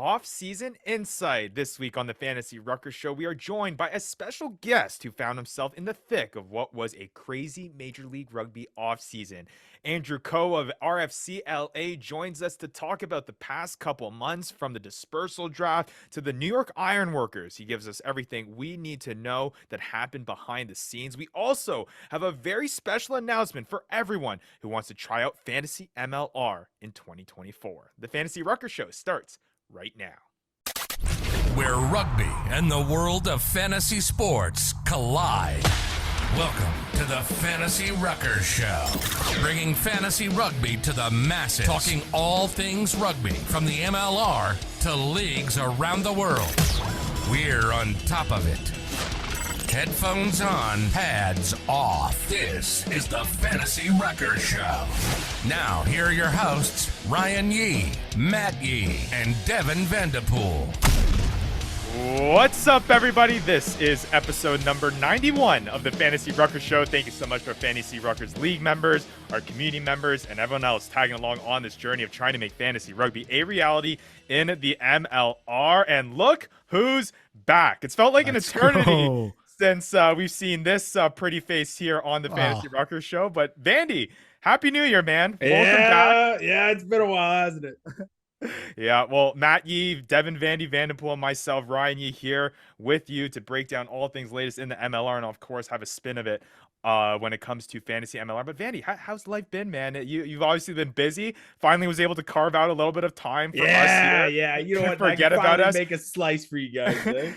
Off-season insight. This week on the Fantasy Ruckers Show, we are joined by a special guest who found himself in the thick of what was a crazy Major League Rugby off-season. Andrew Coe of RFCLA joins us to talk about the past couple months, from the dispersal draft to the New York Ironworkers. He gives us everything we need to know that happened behind the scenes. We also have a very special announcement for everyone who wants to try out Fantasy MLR in 2024. The Fantasy Ruckers Show starts right now. Where rugby and the world of fantasy sports collide. Welcome to the Fantasy Ruckers Show, bringing fantasy rugby to the masses, talking all things rugby from the MLR to leagues around the world. We're on top of it. Headphones on, pads off. This is the Fantasy Ruckers Show. Now, here are your hosts, Ryan Yee, Matt Yee, and Devin Vanderpool. What's up, everybody? This is episode number 91 of the Fantasy Ruckers Show. Thank you so much for Fantasy Ruckers League members, our community members, and everyone else tagging along on this journey of trying to make fantasy rugby a reality in the MLR. And look who's back. It's felt like an eternity since we've seen this pretty face here on the Fantasy Ruckers Show. But Vandy, Happy New Year, man. Welcome back. Yeah, it's been a while, hasn't it? Yeah, well, Matt Yee, Devin Vandy, Vanderpool, and myself, Ryan Yee, here with you to break down all things latest in the MLR and, of course, have a spin of it when it comes to fantasy MLR. But Vandy, how's life been, man? You've obviously been busy. Finally was able to carve out a little bit of time for us here. Yeah, you know what? Forget about us. Make a slice for you guys. Eh?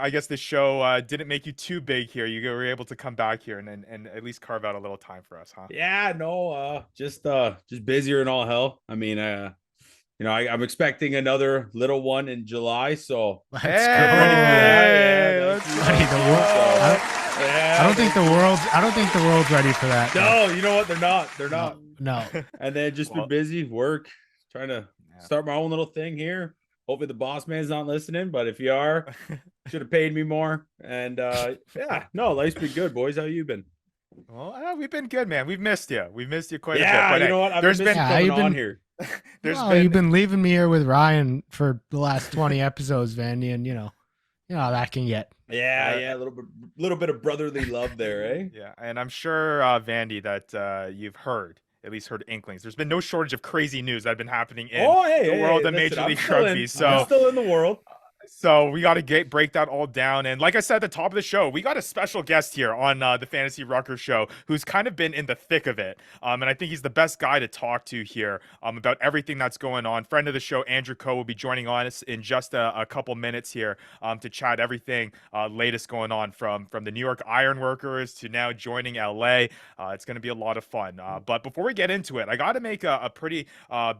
I guess the show didn't make you too big here. You were able to come back here and at least carve out a little time for us, huh? Yeah, no, just busier and all hell. I mean, I'm expecting another little one in July, so let's go. I don't think the world's ready for that. No, you know what? They're not. No. And then just been busy, work, trying to start my own little thing here. Hopefully the boss man's not listening, but if you are, should have paid me more. And life's been good, boys. How you been? Well, we've been good, man. We've missed you. We've missed you quite a bit. Yeah, you know what? There's been coming on here. You've been leaving me here with Ryan for the last 20 episodes, Vandy, and you know how that can get. Yeah, a little bit of brotherly love there, eh? Yeah, and I'm sure, Vandy, that you've at least heard inklings. There's been no shortage of crazy news that have been happening in the world of Major League Rugby. I'm still in the world. So we got to break that all down. And like I said at the top of the show, we got a special guest here on the Fantasy Ruckers Show who's kind of been in the thick of it. And I think he's the best guy to talk to here about everything that's going on. Friend of the show, Andrew Coe, will be joining us in just a couple minutes here to chat everything latest going on from the New York Ironworkers to now joining LA. It's going to be a lot of fun. But before we get into it, I got to make a pretty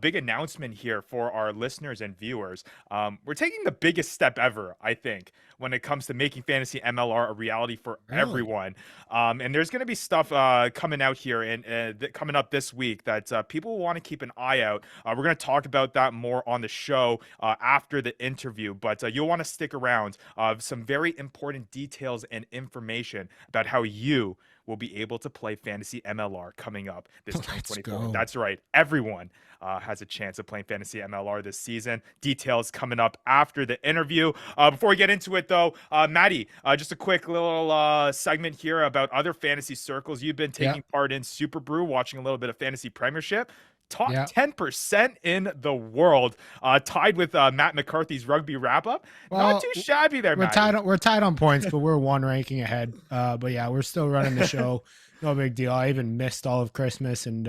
big announcement here for our listeners and viewers. We're taking the biggest step ever, I think, when it comes to making fantasy MLR a reality for everyone. And there's going to be stuff coming out here and coming up this week that people will want to keep an eye out. We're going to talk about that more on the show after the interview, but you'll want to stick around. Some very important details and information about how you will be able to play fantasy MLR coming up this 2024. That's right. Everyone has a chance of playing fantasy MLR this season. Details coming up after the interview. Before we get into it, though, Maddie, just a quick little segment here about other fantasy circles. You've been taking part in Super Brew, watching a little bit of Fantasy Premiership. Top 10% in the world, tied with Matt McCarthy's rugby wrap-up. Well, not too shabby there, Matt. We're tied on points, but we're one ranking ahead. But yeah, we're still running the show. No big deal. I even missed all of Christmas, and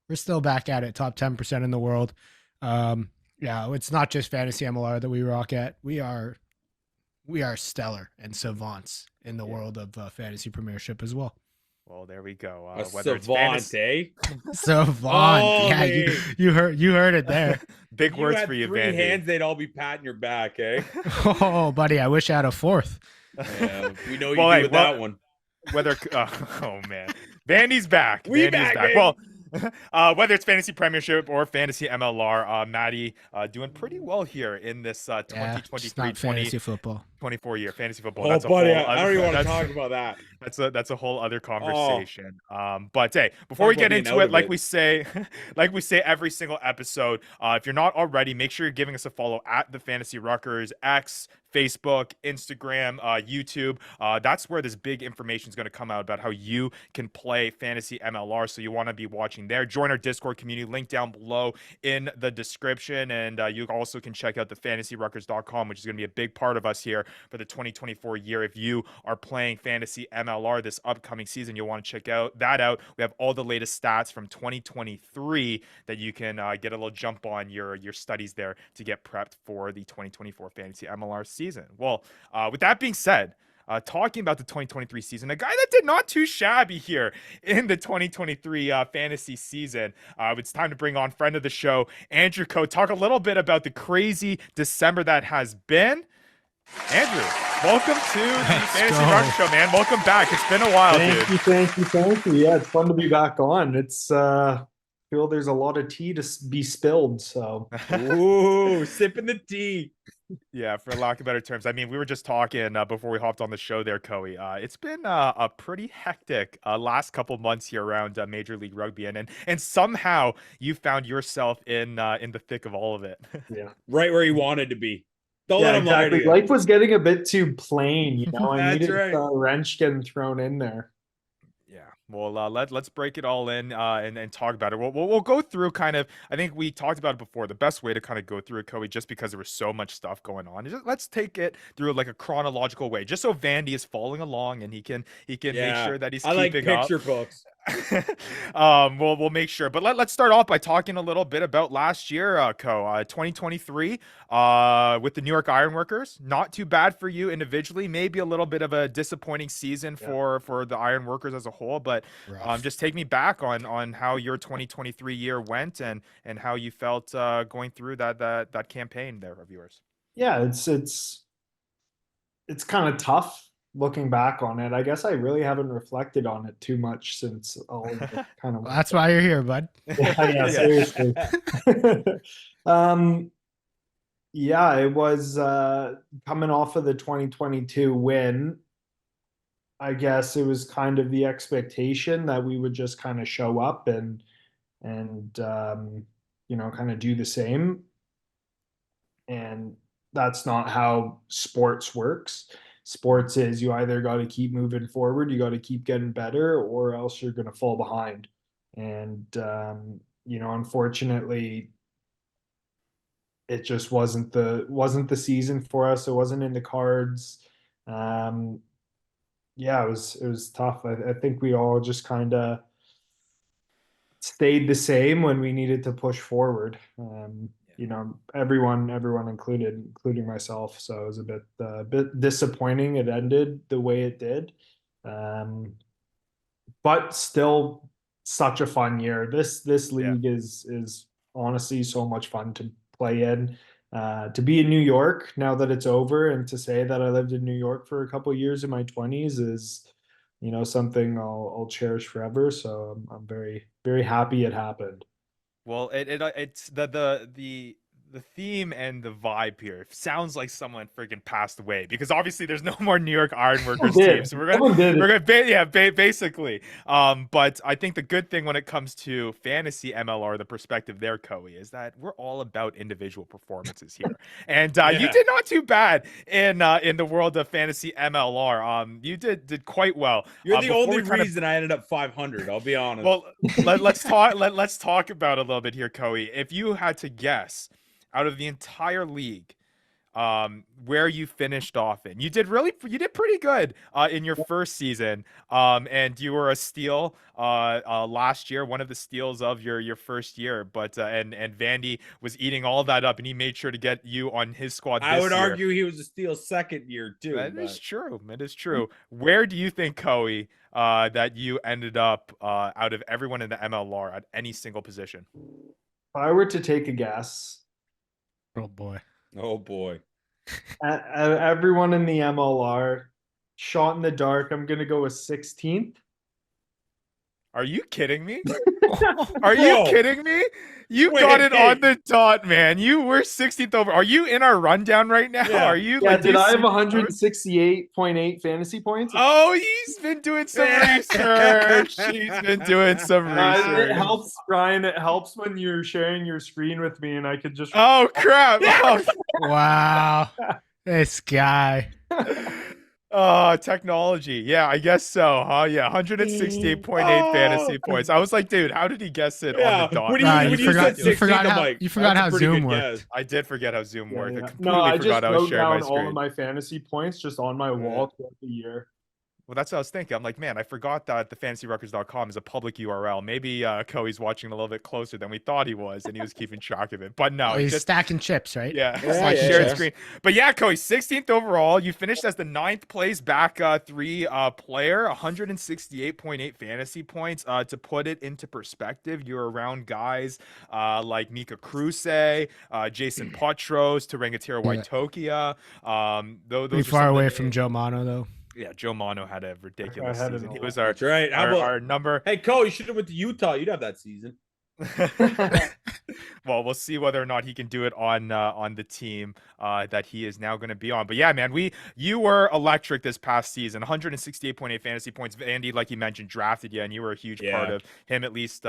we're still back at it, top 10% in the world. It's not just Fantasy MLR that we rock at. We are stellar and savants in the world of Fantasy Premiership as well. Well, there we go. Whether it's fantasy, savant. Yeah, you heard it there. Big words for you, Vandy. 3 Vandy. hands, they'd all be patting your back, eh? Oh, buddy, I wish I had a fourth. Yeah, we know you do with that one. Oh man, Vandy's back. Vandy's back. Well, whether it's Fantasy Premiership or Fantasy MLR, Maddie doing pretty well here in this 2023-2024 2024 year fantasy football. Oh, That's a buddy, whole. I don't even want to That's talk about that. that's a whole other Oh, conversation. But hey, before talk we about get being into out it, of like it. we say, like we say every single episode, if you're not already, make sure you're giving us a follow at the Fantasy Ruckers X, Facebook, Instagram, YouTube. That's where this big information is going to come out about how you can play fantasy MLR. So you want to be watching there. Join our Discord community, link down below in the description. And you also can check out the fantasyruckers.com, which is going to be a big part of us here for the 2024 year. If you are playing fantasy MLR this upcoming season, you'll want to check that out. We have all the latest stats from 2023 that you can get a little jump on your studies there to get prepped for the 2024 fantasy MLR season. Well, with that being said, talking about the 2023 season, a guy that did not too shabby here in the 2023 fantasy season. It's time to bring on friend of the show, Andrew Coe, talk a little bit about the crazy December that has been. Andrew, welcome to the Fantasy Ruckers Show, man. Welcome back. It's been a while, dude. Thank you. Yeah, it's fun to be back on. It's feel there's a lot of tea to be spilled, so Ooh, sipping the tea. Yeah, for lack of better terms. I mean, we were just talking before we hopped on the show there, Coe. It's been a pretty hectic last couple months here around Major League Rugby, and somehow you found yourself in the thick of all of it. yeah. Right where you wanted to be. Don't Yeah, let him lie to exactly. you. Life was getting a bit too plain, you know. I That's needed right. a wrench getting thrown in there. Yeah, well, let's break it all in and talk about it. We'll go through kind of. I think we talked about it before. The best way to kind of go through it, Coe, just because there was so much stuff going on. Let's take it through like a chronological way, just so Vandy is following along and he can make sure that he's I like keeping up. picture books. We'll make sure, but let's start off by talking a little bit about last year, 2023, with the New York Ironworkers. Not too bad for you individually, maybe a little bit of a disappointing season for the Ironworkers as a whole, but just take me back on how your 2023 year went and how you felt going through that campaign there of yours. Yeah, it's kind of tough looking back on it. I guess I really haven't reflected on it too much since all of the kind of Well, that's why you're here, bud. yeah, seriously. Yeah, it was coming off of the 2022 win. I guess it was kind of the expectation that we would just kind of show up and kind of do the same. And that's not how sports works. Sports is you either got to keep moving forward, you got to keep getting better, or else you're going to fall behind. And unfortunately, it just wasn't the season for us. It wasn't in the cards. It was tough. I think we all just kind of stayed the same when we needed to push forward. Everyone including myself. So it was a bit disappointing. It ended the way it did, but still such a fun year. This league is honestly so much fun to play in. To be in New York now that it's over, and to say that I lived in New York for a couple of years in my 20s is, something I'll cherish forever. So I'm very, very happy it happened. Well, it's the theme and the vibe here sounds like someone freaking passed away, because obviously there's no more New York Ironworkers teams. So basically. But I think the good thing when it comes to fantasy MLR, the perspective there, Coe, is that we're all about individual performances here. And you did not too bad in the world of fantasy MLR. You did quite well. You're the only reason I ended up 500. I'll be honest. Well, let's talk about it a little bit here, Coe. If you had to guess, out of the entire league, where you finished off in, you did pretty good in your first season, and you were a steal last year, one of the steals of your first year. But and Vandy was eating all that up, and he made sure to get you on his squad. I would argue he was a steal second year too. That is true. That is true. Where do you think, Coe, that you ended up out of everyone in the MLR at any single position? If I were to take a guess, Oh boy. Everyone in the MLR, shot in the dark, I'm gonna go with 16th. Are you kidding me? Are you Bro. kiddting me? You Wait, got it hey. on the dot, man. You were 16th over. Are you in our rundown right now? Yeah. Are you Yeah, like? do did you I have see- 168.8 fantasy points? Oh, he's been doing some research. He's been doing some It research. helps, Ryan. It helps when you're sharing your screen with me, and I could just. Oh crap! Wow. This guy. Oh, technology. Yeah, I guess so, huh? Yeah, 168.8 fantasy points. I was like, dude, how did he guess it on the dot? When Nah, you, you when you forgot- said you 16, forgot I'm how- like, you forgot that's a how pretty Zoom good worked. guess. I did forget how Zoom worked. I Yeah. completely No, I forgot just I was wrote sharing my down all screen. of my fantasy points just on my wall throughout the year. Well, that's what I was thinking. I'm like, man, I forgot that the fantasyruckers.com is a public URL. Maybe Coey's watching a little bit closer than we thought he was, and he was keeping track of it. But no, Oh, he he's just stacking chips, right? yeah, Yeah, like yeah, shared yeah. screen. But yeah, Coey, 16th overall. You finished as the 9th place back three player, 168.8 fantasy points. To put it into perspective, you're around guys like Mika Kruse, Jason Potros, Tarangatira Waitokia. Those Pretty are far some of the away from names. Joe Mono, though. Yeah, Joe Mono had a ridiculous I had it season. He all. was our That's right. How our, about, our number. hey, Cole, you should have went to Utah. You'd have that season. Well, we'll see whether or not he can do it on the team that he is now going to be on. But yeah, man, you were electric this past season. 168.8 fantasy points. Vandy, like you mentioned, drafted you, and you were a huge part Yeah. of him at least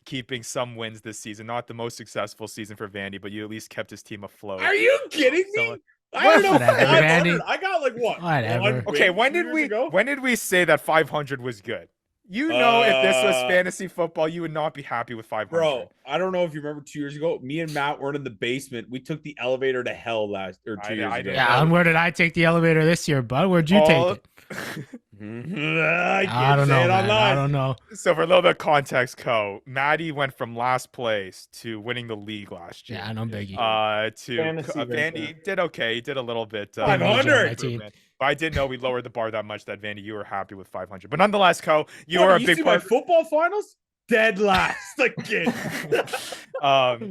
keeping some wins this season. Not the most successful season for Vandy, but you at least kept his team afloat. Are you kidding So- me? I don't know. Whatever, 500. Vandy. I got like what? Whatever. one Okay, win when 2 did years we ago? when did we say that 500 was good? You know, if this was Uh, fantasy football, you would not be happy with 500. Bro, I don't know if you remember 2 years ago. Me and Matt were in the basement. We took the elevator to hell last or 2 I years ago. did. Yeah, and where did I take the elevator this year, bud? Where'd you take it? I can't I don't say know, it man. online. I don't know. So for a little bit of context, Maddie went from last place to winning the league last year. Yeah, no biggie. To Fantasy right Vandy there. did okay. He did a little bit. 500. improvement. But I didn't know we lowered the bar that much that Vandy, you were happy with 500. But nonetheless, you What, were a you big see my part. football finals? Dead last again.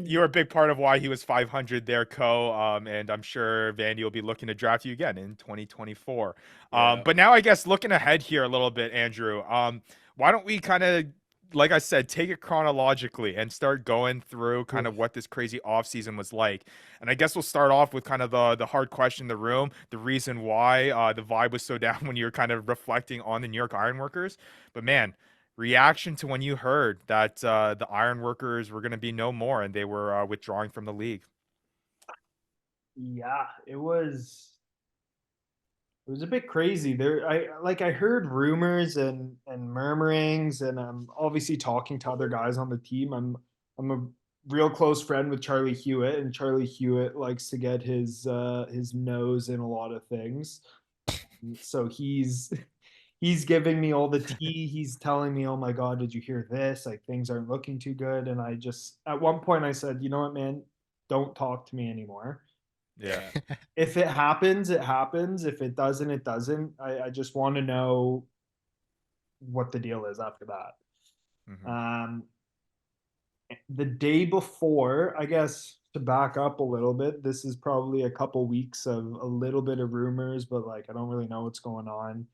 You were a big part of why he was 500 there, and I'm sure Vandy will be looking to draft you again in 2024. Yeah. But now I guess looking ahead here a little bit, Andrew, why don't we kind of, like I said, take it chronologically and start going through kind of what this crazy offseason was like. And I guess we'll start off with kind of the hard question in the room, the reason why the vibe was so down when you were kind of reflecting on the New York Ironworkers. But man, reaction to when you heard that the Ironworkers were going to be no more and they were withdrawing from the league. Yeah, it was a bit crazy. I heard rumors and murmurings, and I'm obviously talking to other guys on the team. I'm a real close friend with Charlie Hewitt, and Charlie Hewitt likes to get his nose in a lot of things. So he's giving me all the tea. He's telling me, "Oh my God, did you hear this? Like things aren't looking too good." And I just, at one point I said, "You know what, man? Don't talk to me anymore. Yeah. If it happens, it happens. If it doesn't, it doesn't. I just want to know what the deal is after that." Mhm. The day before, I guess to back up a little bit, this is probably a couple weeks of a little bit of rumors, but like I don't really know what's going on.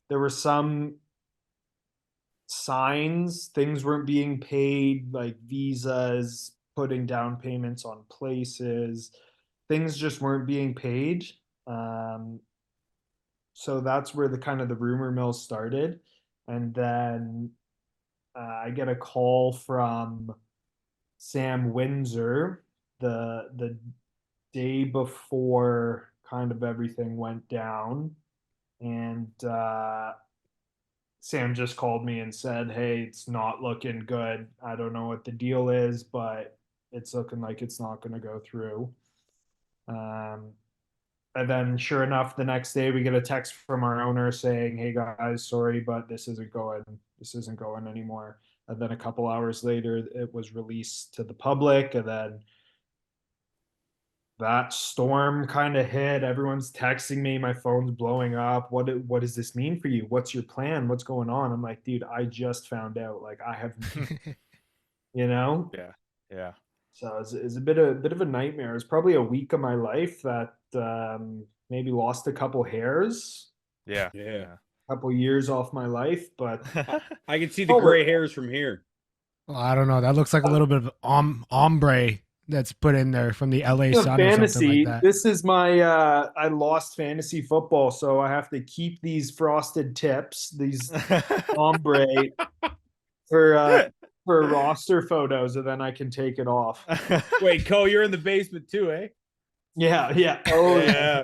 There were some signs things weren't being paid, like visas, putting down payments on places. Things just weren't being paid. So that's where the kind of the rumor mill started. And then I get a call from Sam Windsor the day before kind of everything went down. And Sam just called me and said, "Hey, it's not looking good. I don't know what the deal is, but it's looking like it's not going to go through." And then sure enough, the next day we get a text from our owner saying, "Hey guys, sorry, but this isn't going anymore." And then a couple hours later, it was released to the public, and then that storm kind of hit. Everyone's texting me, my phone's blowing up. What does this mean for you? What's your plan? What's going on? I'm like, dude, I just found out. Like I have, you know. Yeah. So it's a bit of a nightmare. It's probably a week of my life that maybe lost a couple hairs. Yeah. Yeah. couple years off my life, but I can see the Oh, gray hairs from here. Well, I don't know. That looks like a little bit of ombre that's put in there from the LA Sun or something like that. This is my I lost fantasy football, so I have to keep these frosted tips, these ombre for roster photos, and then I can take it off. Wait, Co, you're in the basement too, eh? Yeah. Oh Yeah.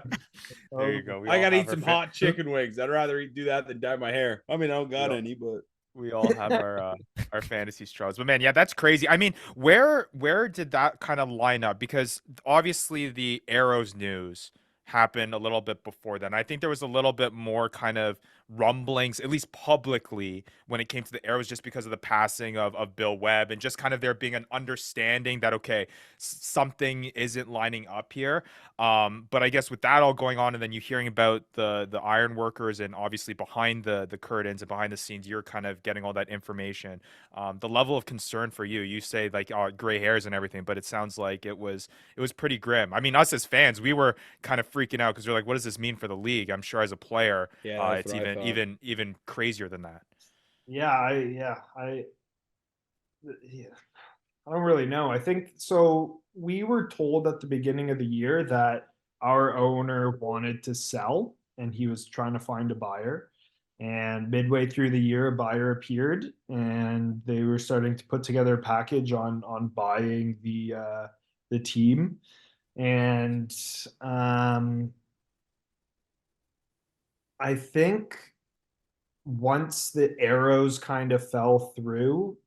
There you go. We I all gotta have eat our some fa- hot chicken wings. I'd rather do that than dye my hair. I mean, I don't got Yeah. any, but We all have our fantasy struggles. But man, yeah, that's crazy. I mean, where did that kind of line up? Because obviously the Arrows news happened a little bit before then. I think there was a little bit more kind of rumblings, at least publicly, when it came to the Arrows, just because of the passing of Bill Webb, and just kind of there being an understanding that, okay, something isn't lining up here. But I guess with that all going on, and then you hearing about the Ironworkers, and obviously behind the curtains and behind the scenes, you're kind of getting all that information. The level of concern for you say like gray hairs and everything, but it sounds like it was pretty grim. I mean, us as fans, we were kind of freaking out because we're like, what does this mean for the league? I'm sure as a player, yeah, it's even crazier than that. I don't really know. I think so. We were told at the beginning of the year that our owner wanted to sell and he was trying to find a buyer. And midway through the year, a buyer appeared and they were starting to put together a package on buying the team. And I think once the arrows kind of fell through,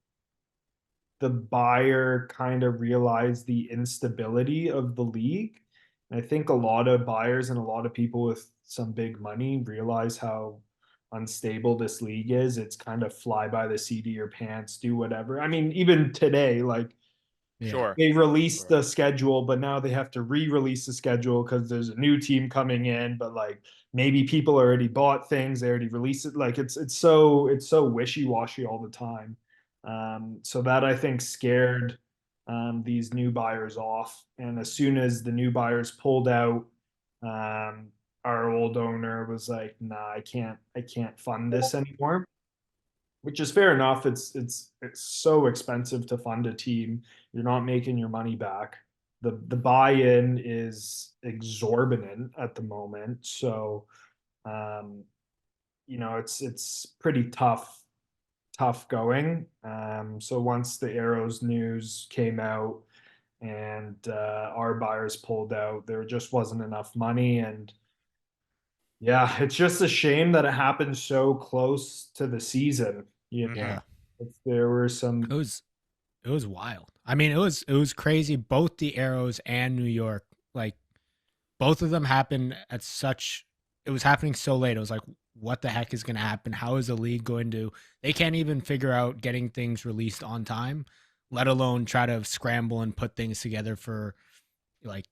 the buyer kind of realized the instability of the league. And I think a lot of buyers and a lot of people with some big money realize how unstable this league is. It's kind of fly by the seat of your pants, do whatever. I mean, even today, like Sure. they released the schedule, but now they have to re-release the schedule because there's a new team coming in. But like maybe people already bought things, they already released it. Like it's so wishy-washy all the time. So that I think scared these new buyers off. And as soon as the new buyers pulled out, our old owner was like, "Nah, I can't fund this anymore." Which is fair enough. It's so expensive to fund a team. You're not making your money back. The buy-in is exorbitant at the moment. So, it's pretty tough going. So once the Arrows news came out and our buyers pulled out, there just wasn't enough money. And yeah, it's just a shame that it happened so close to the season. Yeah. There were some. It was wild. I mean, it was crazy. Both the Arrows and New York, like both of them happened at such. It was happening so late. It was like, what the heck is going to happen? How is the league going to? They can't even figure out getting things released on time, let alone try to scramble and put things together for, like,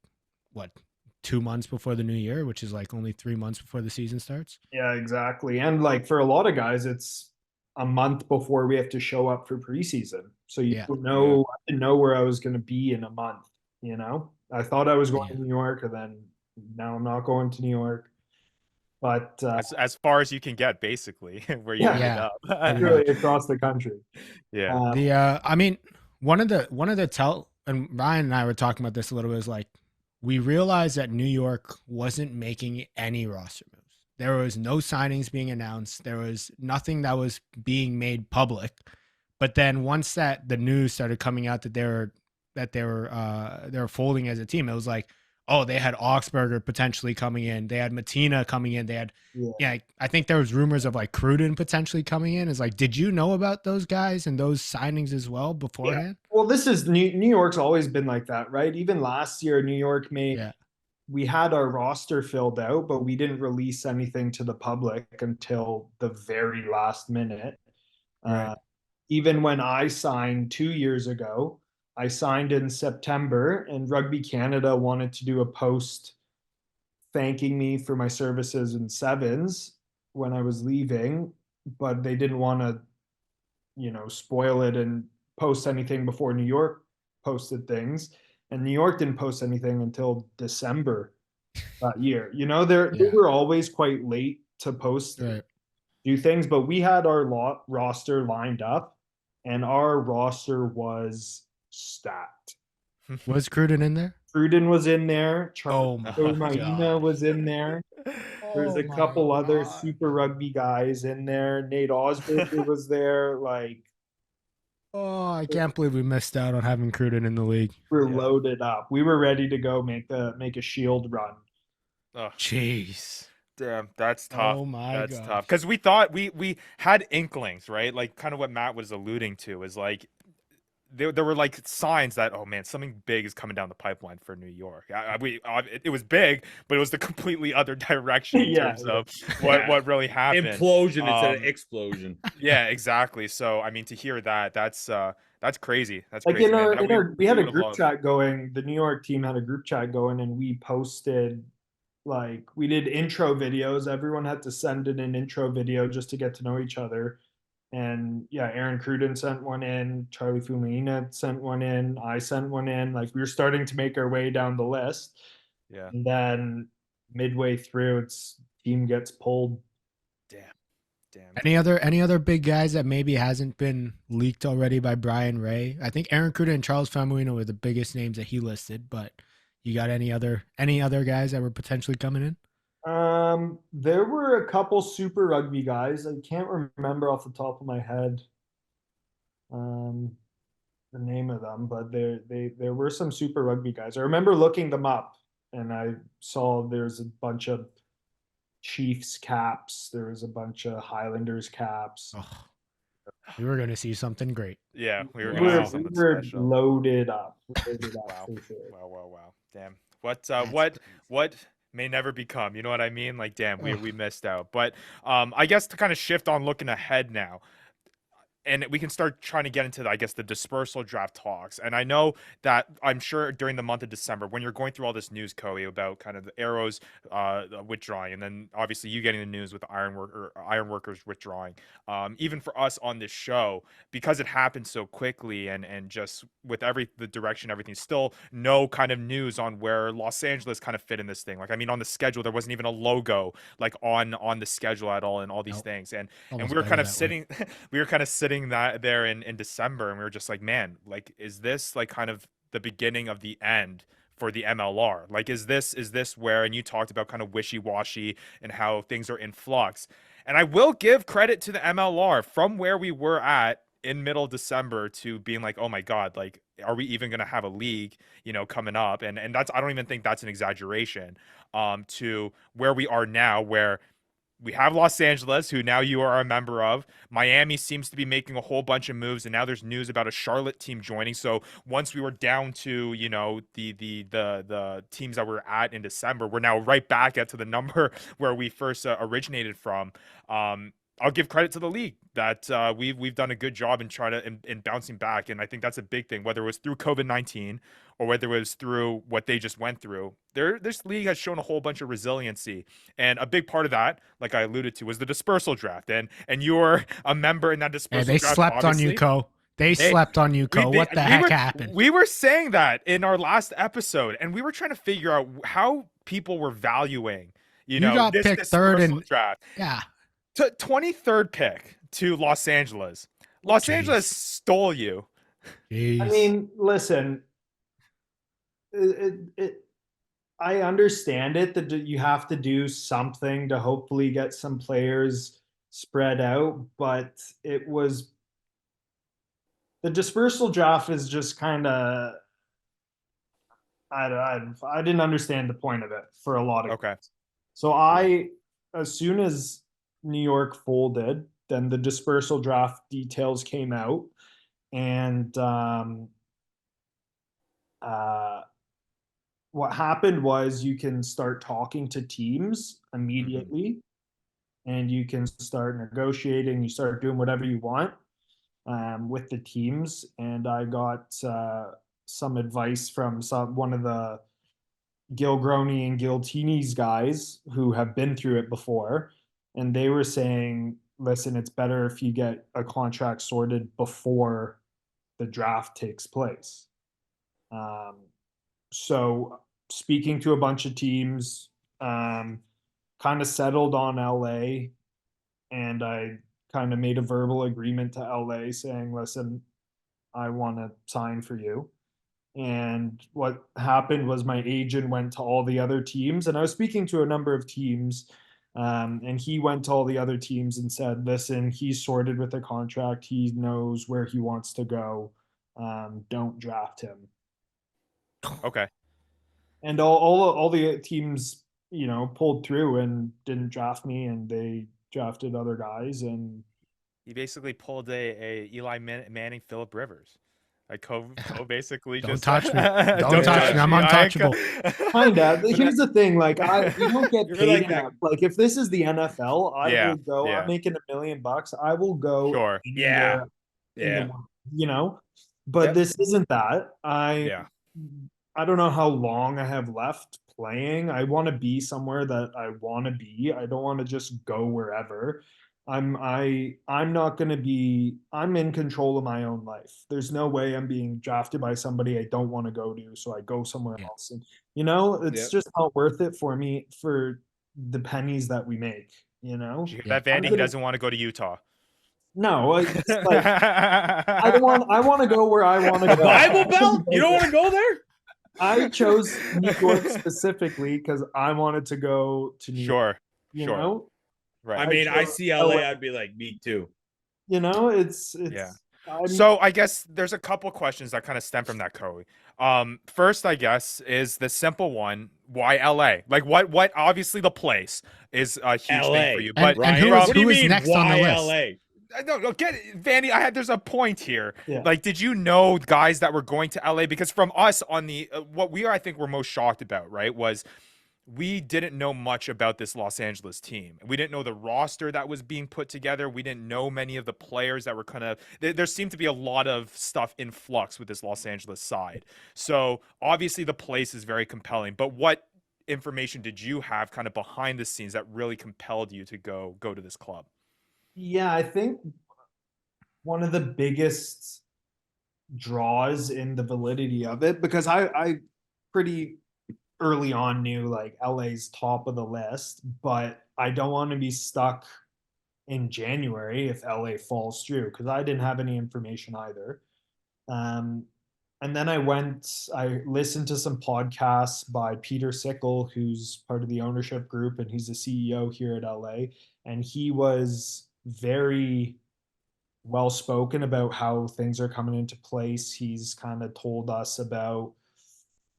what, 2 months before the new year, which is like only 3 months before the season starts. Yeah, exactly. And like for a lot of guys, it's a month before we have to show up for preseason. So I didn't know where I was going to be in a month. I thought I was going to New York, and then now I'm not going to New York. But as far as you can get, basically, where you ended up, really across the country. Yeah. I mean, one of the and Ryan and I were talking about this a little bit, is like, we realized that New York wasn't making any roster moves. There was no signings being announced. There was nothing that was being made public. But then once the news started coming out that they were folding as a team, it was like, oh, they had Augsburger potentially coming in. They had Matina coming in. They had, I think there was rumors of like Cruden potentially coming in. It's like, did you know about those guys and those signings as well beforehand? Yeah. Well, this is New York's always been like that, right? Even last year, New York we had our roster filled out, but we didn't release anything to the public until the very last minute. Right. Even when I signed 2 years ago, I signed in September, and Rugby Canada wanted to do a post thanking me for my services in sevens when I was leaving, but they didn't want to, spoil it and post anything before New York posted things. And New York didn't post anything until December that year. They were always quite late to post do things. But we had our roster lined up, and our roster was stacked. Was Cruden in there? Cruden was in there. Oh my Maina God. was in there. There's Oh a my couple other God. Super Rugby guys in there. Nate Osberger was there. Like, Oh, I can't believe we missed out on having Cruden in the league. we're Yeah. loaded up. We were ready to go make a shield run. Oh, Jeez. damn, that's tough. Oh my That's God. tough. Because we thought we had inklings, right? Like kind of what Matt was alluding to is like there were like signs that, oh man, something big is coming down the pipeline for New York. It was big, but it was the completely other direction in Yeah, terms of what really happened. Implosion instead of Um, explosion. Yeah, exactly. So I mean, to hear that, that's crazy. That's like crazy, in man. our, That we had a would've group loved. chat going. The New York team had a group chat going, and we posted, like, we did intro videos. Everyone had to send in an intro video just to get to know each other. And yeah, Aaron Cruden sent one in, Charlie Fumaina sent one in, I sent one in. Like, we were starting to make our way down the list. Yeah. And then midway through, its team gets pulled. Damn. Any other big guys that maybe hasn't been leaked already by Brian Ray? I think Aaron Cruden and Charles Famuino were the biggest names that he listed, but you got any other guys that were potentially coming in? There were a couple Super Rugby guys. I can't remember off the top of my head the name of them, but there were some Super Rugby guys. I remember looking them up, and I saw there's a bunch of Chiefs caps. There was a bunch of Highlanders caps. Oh, we were going to see something great. Yeah, we were We gonna were, see we something were special. loaded up. Loaded up Wow. for sure. Wow. Damn. What That's what may never become. You know what I mean? Like, damn, we missed out. But I guess to kind of shift on looking ahead now. And we can start trying to get into, I guess, the dispersal draft talks. And I know that I'm sure during the month of December, when you're going through all this news, Coey, about kind of the Arrows withdrawing, and then obviously you getting the news with the Ironworkers withdrawing. Even for us on this show, because it happened so quickly, and just with the direction, everything, still no kind of news on where Los Angeles kind of fit in this thing. Like, I mean, on the schedule, there wasn't even a logo like on the schedule at all, and all these Nope. things. And Almost we were better kind of that way. sitting we were kind of sitting that there in December, and we were just like, man, like, is this like kind of the beginning of the end for the MLR? Like, is this where, and you talked about kind of wishy-washy and how things are in flux. And I will give credit to the MLR from where we were at in middle December to being like, oh my God, like, are we even going to have a league, coming up? And that's, I don't even think that's an exaggeration, to where we are now, where we have Los Angeles, who now you are a member of. Miami seems to be making a whole bunch of moves, and now there's news about a Charlotte team joining. So once we were down to, the teams that we're at in December, we're now right back at to the number where we first originated from. I'll give credit to the league that we've done a good job in bouncing back, and I think that's a big thing. Whether it was through COVID-19 or whether it was through what they just went through, this league has shown a whole bunch of resiliency, and a big part of that, like I alluded to, was the dispersal draft, and you're a member in that dispersal Hey, they draft. slept on you, Co. They slept on you, Co. What the heck happened? We were saying that in our last episode, and we were trying to figure out how people were valuing, You got this picked third dispersal in draft. Yeah. 23rd pick to Los Angeles. Los Angeles stole you. Jeez. I mean, listen, I understand it that you have to do something to hopefully get some players spread out, but it was the dispersal draft is just kind of, I didn't understand the point of it for a lot of Okay. guys. So as soon as New York folded, then the dispersal draft details came out, and what happened was you can start talking to teams immediately, and you can start negotiating. You start doing whatever you want with the teams. And I got some advice from one of the Gil Groney and Gil Tini's guys who have been through it before. And they were saying, listen, it's better if you get a contract sorted before the draft takes place. So speaking to a bunch of teams, kind of settled on LA. and I kind of made a verbal agreement to LA saying, listen, I want to sign for you. And what happened was my agent went to all the other teams, and I was speaking to a number of teams. And he went to all the other teams and said, listen, he's sorted with the contract. He knows where he wants to go. Don't draft him. Okay. And all the teams, pulled through and didn't draft me, and they drafted other guys. And He basically pulled a Eli Manning, Philip Rivers. Like Co basically Don't just touch me. Don't touch me. I'm untouchable. kinda. Here's the thing, like you don't get You're paid like that. enough. Like if this is the NFL, I Yeah, will go. yeah. I'm making $1 million. I will go. Sure. Yeah. in Yeah. the world, But Yep. this isn't that. Yeah. I don't know how long I have left playing. I want to be somewhere that I want to be. I don't want to just go wherever. I'm not going to be. I'm in control of my own life. There's no way I'm being drafted by somebody I don't want to go to, so I go somewhere Yeah. else. And it's Yep. just not worth it for me for the pennies that we make. Did you hear Yeah. that, Vandy? I'm He gonna- doesn't want to go to Utah. No, it's like I want to go where I want to The go. Bible Belt? You don't want to go there? I chose New York specifically because I wanted to go to New York. Sure. You Sure. know, Right. I mean, I chose see LA, LA. I'd be like, me too. It's Yeah. I'm, So I guess there's a couple questions that kind of stem from that, Coey. First, I guess, is the simple one: why LA? Like, what? Obviously, the place is a huge thing for you, And- but and who Ryan, is- what do you who is mean, next on the why list? LA? no, get it, Vandy. There's a point here. Yeah. Like, did you know guys that were going to LA? Because from us on the what we I think were most shocked about, right, was we didn't know much about this Los Angeles team. We didn't know the roster that was being put together. We didn't know many of the players that were kind of there seemed to be a lot of stuff in flux with this Los Angeles side. So obviously the place is very compelling. But what information did you have kind of behind the scenes that really compelled you to go to this club? Yeah, I think one of the biggest draws in the validity of it, because I pretty early on knew like LA's top of the list, but I don't want to be stuck in January if LA falls through because I didn't have any information either. And then I listened to some podcasts by Peter Sickle, who's part of the ownership group, and he's the CEO here at LA. And he was very well spoken about how things are coming into place. He's kind of told us about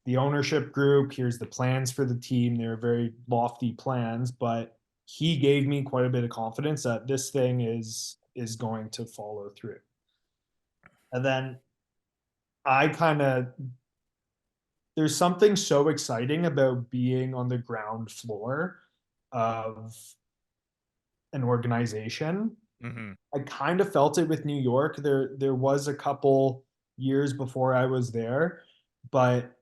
the ownership group. Here's the plans for the team. They're very lofty plans, but he gave me quite a bit of confidence that this thing is going to follow through. And then there's something so exciting about being on the ground floor of an organization. Mm-hmm. I kind of felt it with New York. There was a couple years before I was there, but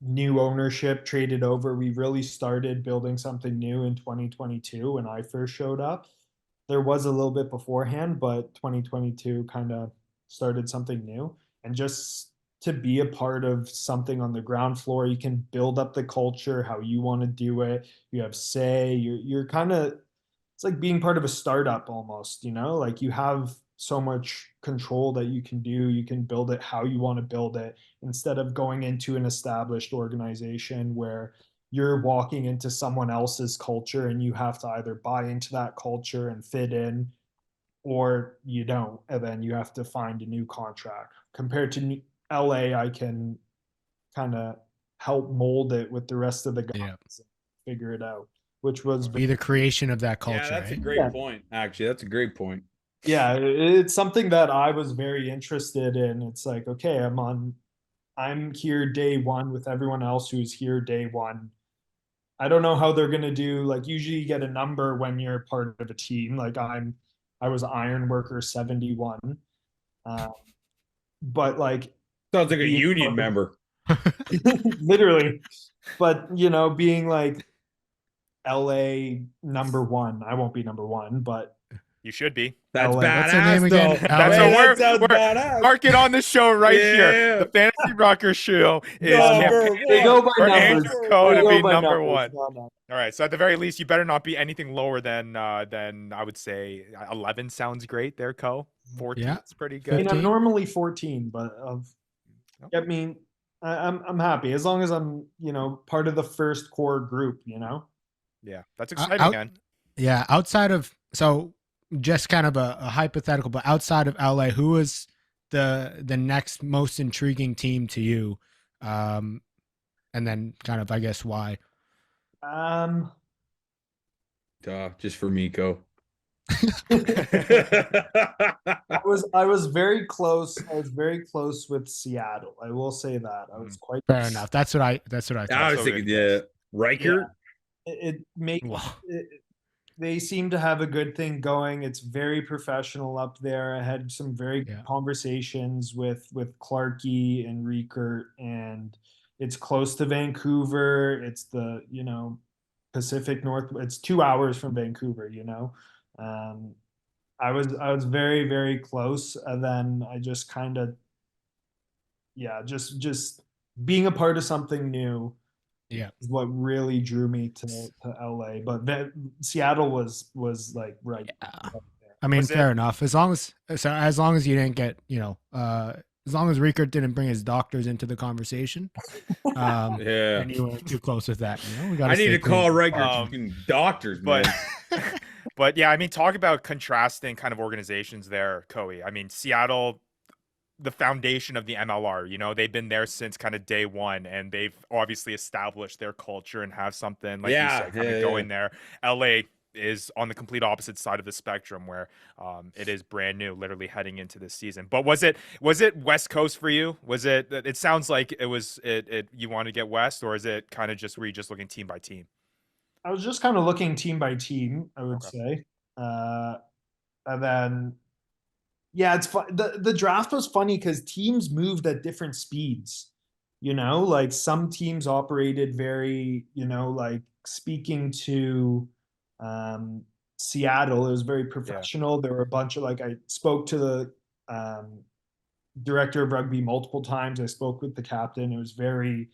new ownership traded over. We really started building something new in 2022 when I first showed up. There was a little bit beforehand, but 2022 kind of started something new. And just to be a part of something on the ground floor, you can build up the culture how you want to do it. You have say. You're kind of, it's like being part of a startup almost, like you have so much control that you can do. You can build it how you want to build it instead of going into an established organization where you're walking into someone else's culture and you have to either buy into that culture and fit in or you don't. And then you have to find a new contract. Compared to LA, I can kind of help mold it with the rest of the guys and figure it out, which was Be the creation of that culture. Yeah, that's a right? great point. Actually, that's a great point. Yeah, it's something that I was very interested in. It's like, okay, I'm here day one with everyone else who's here day one. I don't know how they're gonna do. Like usually you get a number when you're part of a team. Like I was Ironworker 71. But like Sounds like a being union member. literally. But being like LA number one, I won't be number one, but You should be. That's LA. badass, What's the name though. again? That's LA? what That sounds we're badass. marking on the show right here. Yeah. The Fantasy Ruckers Show is Number campaigning They go by for numbers. Andrew Coe They to go be by number numbers. one. No. All right, so at the very least, you better not be anything lower than I would say 11 sounds great there, Co. 14 Yeah. is pretty I good. mean, I'm 15? normally 14, but I mean, I'm happy as long as I'm part of the first core group. Yeah, that's Uh, exciting, out- man. Yeah, outside of just kind of a hypothetical, but outside of LA, who is the next most intriguing team to you? And then kind of, I guess, why? Just for Miko. I was very close. I was very close with Seattle. I will say that I was quite Fair enough. That's what I thought. I was so thinking, good. Riker. It makes Wow. they seem to have a good thing going. It's very professional up there. I had some very good conversations with Clarkey and Riekert, and it's close to Vancouver. It's the Pacific North. It's 2 hours from Vancouver. I was very, very close, and then I just kind of just being a part of something new. Yeah. Is what really drew me to LA, but Seattle was like right. I mean, Was it- fair enough. As long as you didn't get, as long as Riekert didn't bring his doctors into the conversation, Yeah. and you weren't too close with that. We gotta I need stay to call clean. Riker Um, doctors, man. But but yeah, I mean, talk about contrasting kind of organizations there, Coe. I mean, Seattle, the foundation of the MLR, they've been there since kind of day one, and they've obviously established their culture and have something like you said kind of going there. LA is on the complete opposite side of the spectrum, where it is brand new, literally heading into this season. But was it West Coast for you? Was it sounds like it was you want to get West, or is it kind of just were you just looking team by team? I was just kind of looking team by team, I would say, and then it's fun. The draft was funny because teams moved at different speeds. Like some teams operated very, like speaking to Seattle, it was very professional. There were a bunch of I spoke to the director of rugby multiple times. I spoke with the captain. It was very,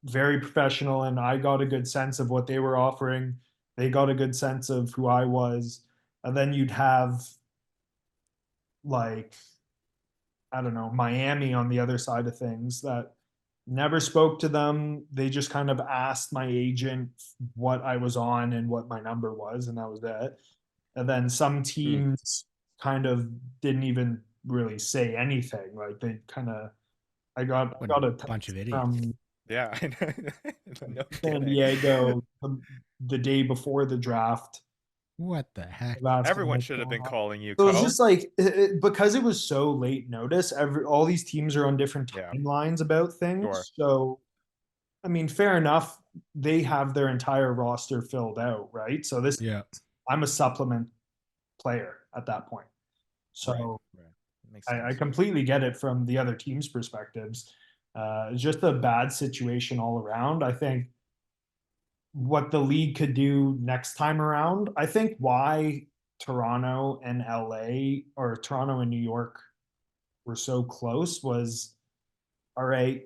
very professional, and I got a good sense of what they were offering. They got a good sense of who I was, and then you'd have I don't know, Miami on the other side of things that never spoke to them. They just kind of asked my agent what I was on and what my number was, and that was it. And then some teams kind of didn't even really say anything. Like they kind of, I got a bunch of idiots. from Yeah, no San kidding. Diego the day before the draft. What the heck? Everyone should have been calling you. So it's Co. just because it was so late notice. All these teams are on different timelines about things. Sure. So, I mean, fair enough. They have their entire roster filled out, right? So I'm a supplement player at that point. So Right. Makes sense. I completely get it from the other team's perspectives. It's just a bad situation all around. I think what the league could do next time around, I think why Toronto and LA or Toronto and New York were so close was, all right,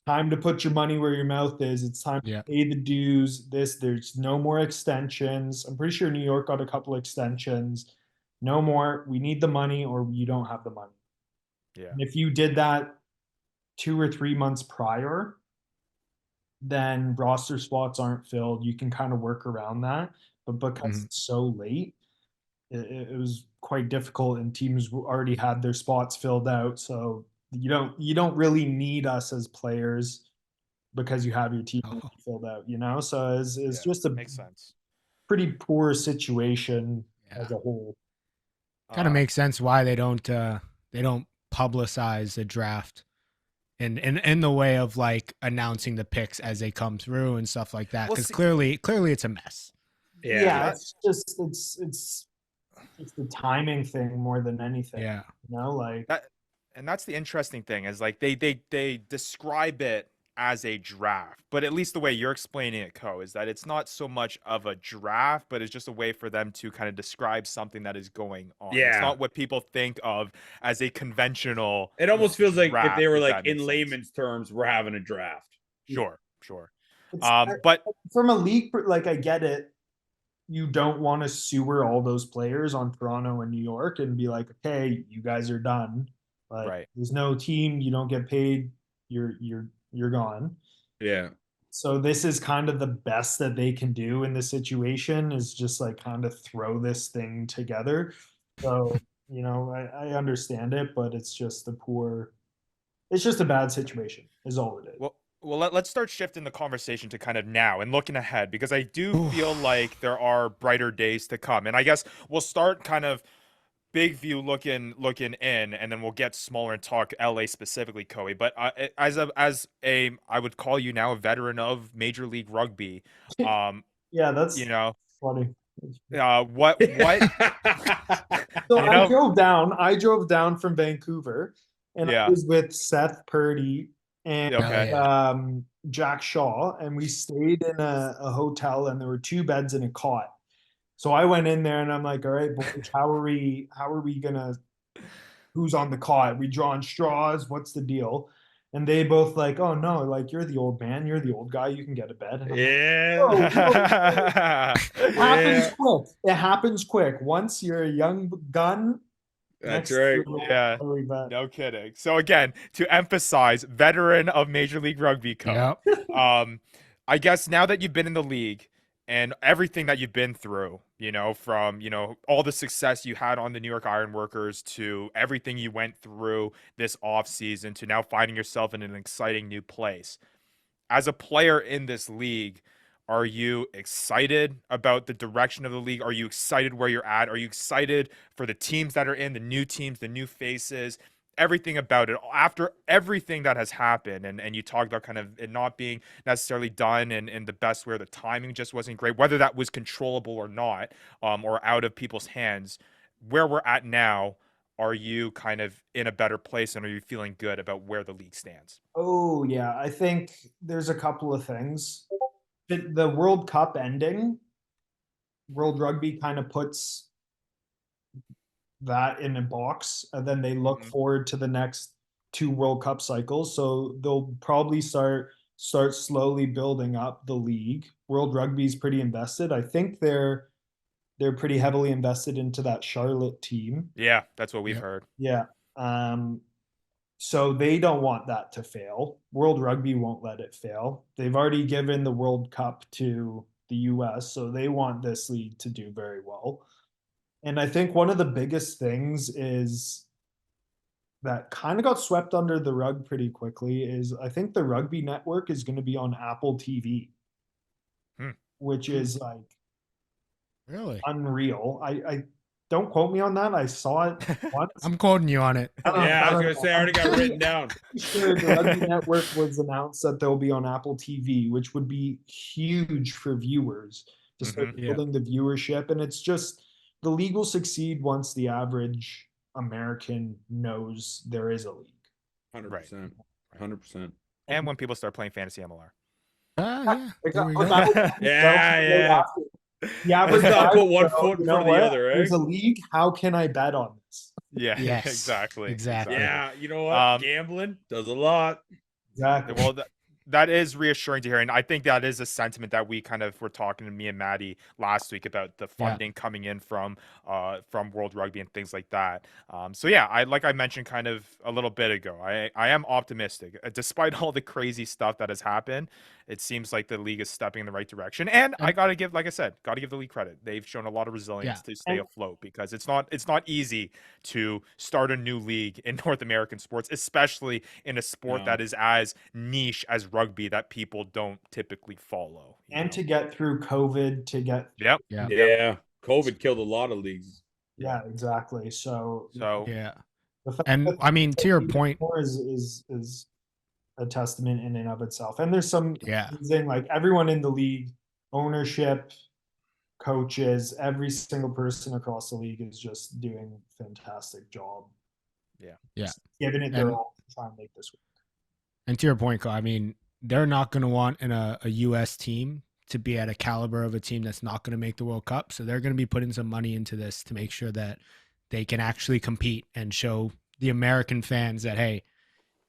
time to put your money where your mouth is. It's time to pay the dues. There's no more extensions. I'm pretty sure New York got a couple extensions. No more. We need the money or you don't have the money. Yeah. And if you did that 2 or 3 months prior, then roster spots aren't filled. You can kind of work around that. But because it's so late, it was quite difficult, and teams already had their spots filled out. So you don't really need us as players because you have your team filled out, So it's just a makes sense. pretty poor situation as a whole. Kind of makes sense why they don't publicize the draft in the way of announcing the picks as they come through and stuff like that, because clearly it's a mess. It's just it's the timing thing more than anything. And that's the interesting thing is they describe it as a draft, but at least the way you're explaining it, Co, is that it's not so much of a draft, but it's just a way for them to kind of describe something that is going on. It's Yeah. not what people think of as a conventional. It almost feels like if draft, they were if like that makes in sense. layman's terms, we're having a draft. Sure. It's- But from a league, like, I get it. You don't want to sewer all those players on Toronto and New York and be like, okay, you guys are done. Like, Right. there's no team, you don't get paid, you're gone. Yeah. So this is kind of the best that they can do in this situation, is just like kind of throw this thing together. So, I understand it, but it's just it's just a bad situation is all it is. Well, let's start shifting the conversation to kind of now and looking ahead, because I do feel like there are brighter days to come. And I guess we'll start kind of big view looking in, and then we'll get smaller and talk LA specifically, Coey. But as a I would call you now a veteran of Major League Rugby. Yeah, that's funny. What So You know- I drove down from Vancouver, and I was with Seth Purdy and Okay. Jack Shaw, and we stayed in a hotel, and there were 2 beds and a cot. So I went in there and I'm like, all right, boys, how are we gonna, who's on the cot? We drawing straws? What's the deal? And they both like, oh no, like, you're the old man, you're the old guy, you can get a bed. And I'm like, Yeah. it happens quick. It happens quick. Once you're a young gun, That's next right. you're Yeah. really bad. No kidding. So again, to emphasize, veteran of Major League Rugby, Co. Yep. I guess now that you've been in the league and everything that you've been through, from, all the success you had on the New York Ironworkers to everything you went through this offseason to now finding yourself in an exciting new place. As a player in this league, are you excited about the direction of the league? Are you excited where you're at? Are you excited for the teams that are in, the new teams, the new faces? Everything about it, after everything that has happened, and you talked about kind of it not being necessarily done in the best way, the timing just wasn't great, whether that was controllable or not, or out of people's hands. Where we're at now, are you kind of in a better place, and are you feeling good about where the league stands? Oh yeah, I think there's a couple of things. The World Cup ending, World Rugby kind of puts that in a box, and then they look forward to the next 2 World Cup cycles. So they'll probably start slowly building up the league. World Rugby is pretty invested. I think they're pretty heavily invested into that Charlotte team. Yeah, that's what we've Yep. heard. Yeah. So they don't want that to fail. World Rugby won't let it fail. They've already given the World Cup to the US, so they want this league to do very well. And I think one of the biggest things is that kind of got swept under the rug pretty quickly is I think the Rugby Network is going to be on Apple TV, which is like Really? unreal. I don't quote me on that. I saw it once. I'm quoting you on it. Yeah, I was gonna say I already got written down. Sure, the Rugby Network was announced that they'll be on Apple TV, which would be huge for viewers to start building the viewership. And it's just the league will succeed once the average American knows there is a league. 100%. 100%. And when people start playing fantasy MLR. Yeah. There we But go. Yeah. The average Let's not guy put one would go, foot in you know front of the what? other, eh? There's a league. How can I bet on this? Yeah, Yes, exactly. Yeah, you know what? Gambling does a lot. Exactly. Well, that is reassuring to hear, and I think that is a sentiment that we kind of were talking to me and Maddie last week about the funding coming in from World Rugby and things like that. So yeah, like I mentioned kind of a little bit ago, I am optimistic. Despite all the crazy stuff that has happened, it seems like the league is stepping in the right direction. And I gotta give, like I said, give the league credit. They've shown a lot of resilience to stay afloat, because it's not easy to start a new league in North American sports, especially in a sport that is as niche as rugby that people don't typically follow. And to get through COVID, to get Yeah. COVID killed a lot of leagues. yeah, exactly. So Yeah. the fact And that I mean, to your point, more is a testament in and of itself. And there's some Yeah. thing like everyone in the league, ownership, coaches, every single person across the league is just doing a fantastic job. Yeah. Yeah. Giving it their And- all to try and make this work. and to your point, Kyle, I mean, they're not going to want a U.S. team to be at a caliber of a team that's not going to make the World Cup. So they're going to be putting some money into this to make sure that they can actually compete and show the American fans that, hey,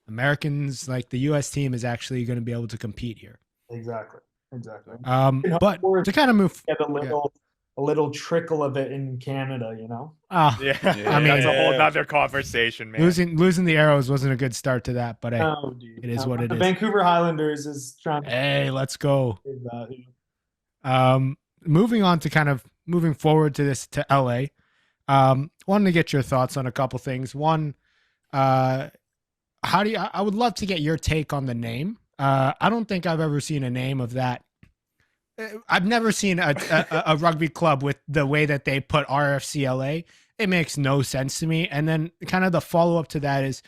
Americans, like the U.S. team is actually going to be able to compete here. Exactly. But to kind of move, get a little trickle of it in Canada, you know. I mean, that's a whole nother conversation, man. losing the Arrows wasn't a good start to that, but hey, dude. it is what it the is. Vancouver Highlanders is trying to. Hey, let's go. Moving on to kind of moving forward to LA. Wanted to get your thoughts on a couple things. One, I would love to get your take on the name. I don't think I've ever seen a name of that. I've never seen a rugby club with the way that they put RFCLA. It makes no sense to me. And then kind of the follow up to that is,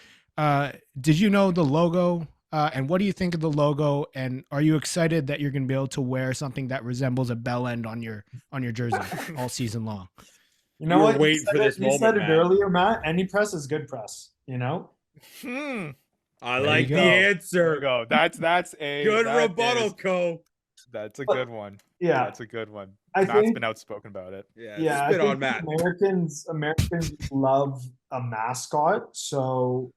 did you know the logo? And what do you think of the logo? And are you excited that you're going to be able to wear something that resembles a bell end on your jersey all season long? You know what? Waiting for this moment. You said it earlier, Matt. Any press is good press. You know. I like the answer. There we go. That's a good rebuttal, Co. That's a good one. Yeah, that's a good one. I Matt's think, been outspoken about it. Yeah. Spit on Matt. Americans love a mascot, so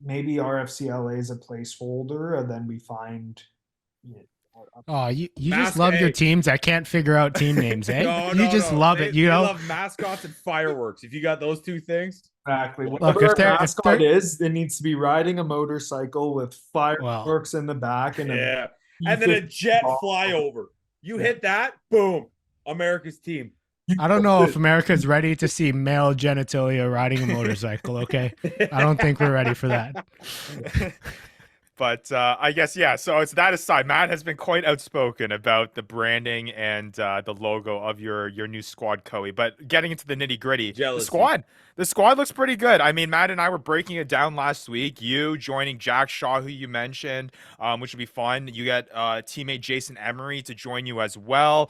maybe RFCLA is a placeholder, and then we find. Oh, you just love your teams. I can't figure out team names, eh? No, love it. You they know, love mascots and fireworks. If you got those two things, exactly. Look, Whatever if they're- a mascot is, it needs to be riding a motorcycle with fireworks in the back and and then a jet flyover. You hit that, boom, America's team. I don't know if America's ready to see male genitalia riding a motorcycle. Okay, I don't think we're ready for that. But I guess, yeah, so it's that aside. Matt has been quite outspoken about the branding and the logo of your new squad, Coey. But getting into the nitty gritty, the squad looks pretty good. I mean, Matt and I were breaking it down last week. You joining Jack Shaw, who you mentioned, which would be fun. You get teammate Jason Emery to join you as well.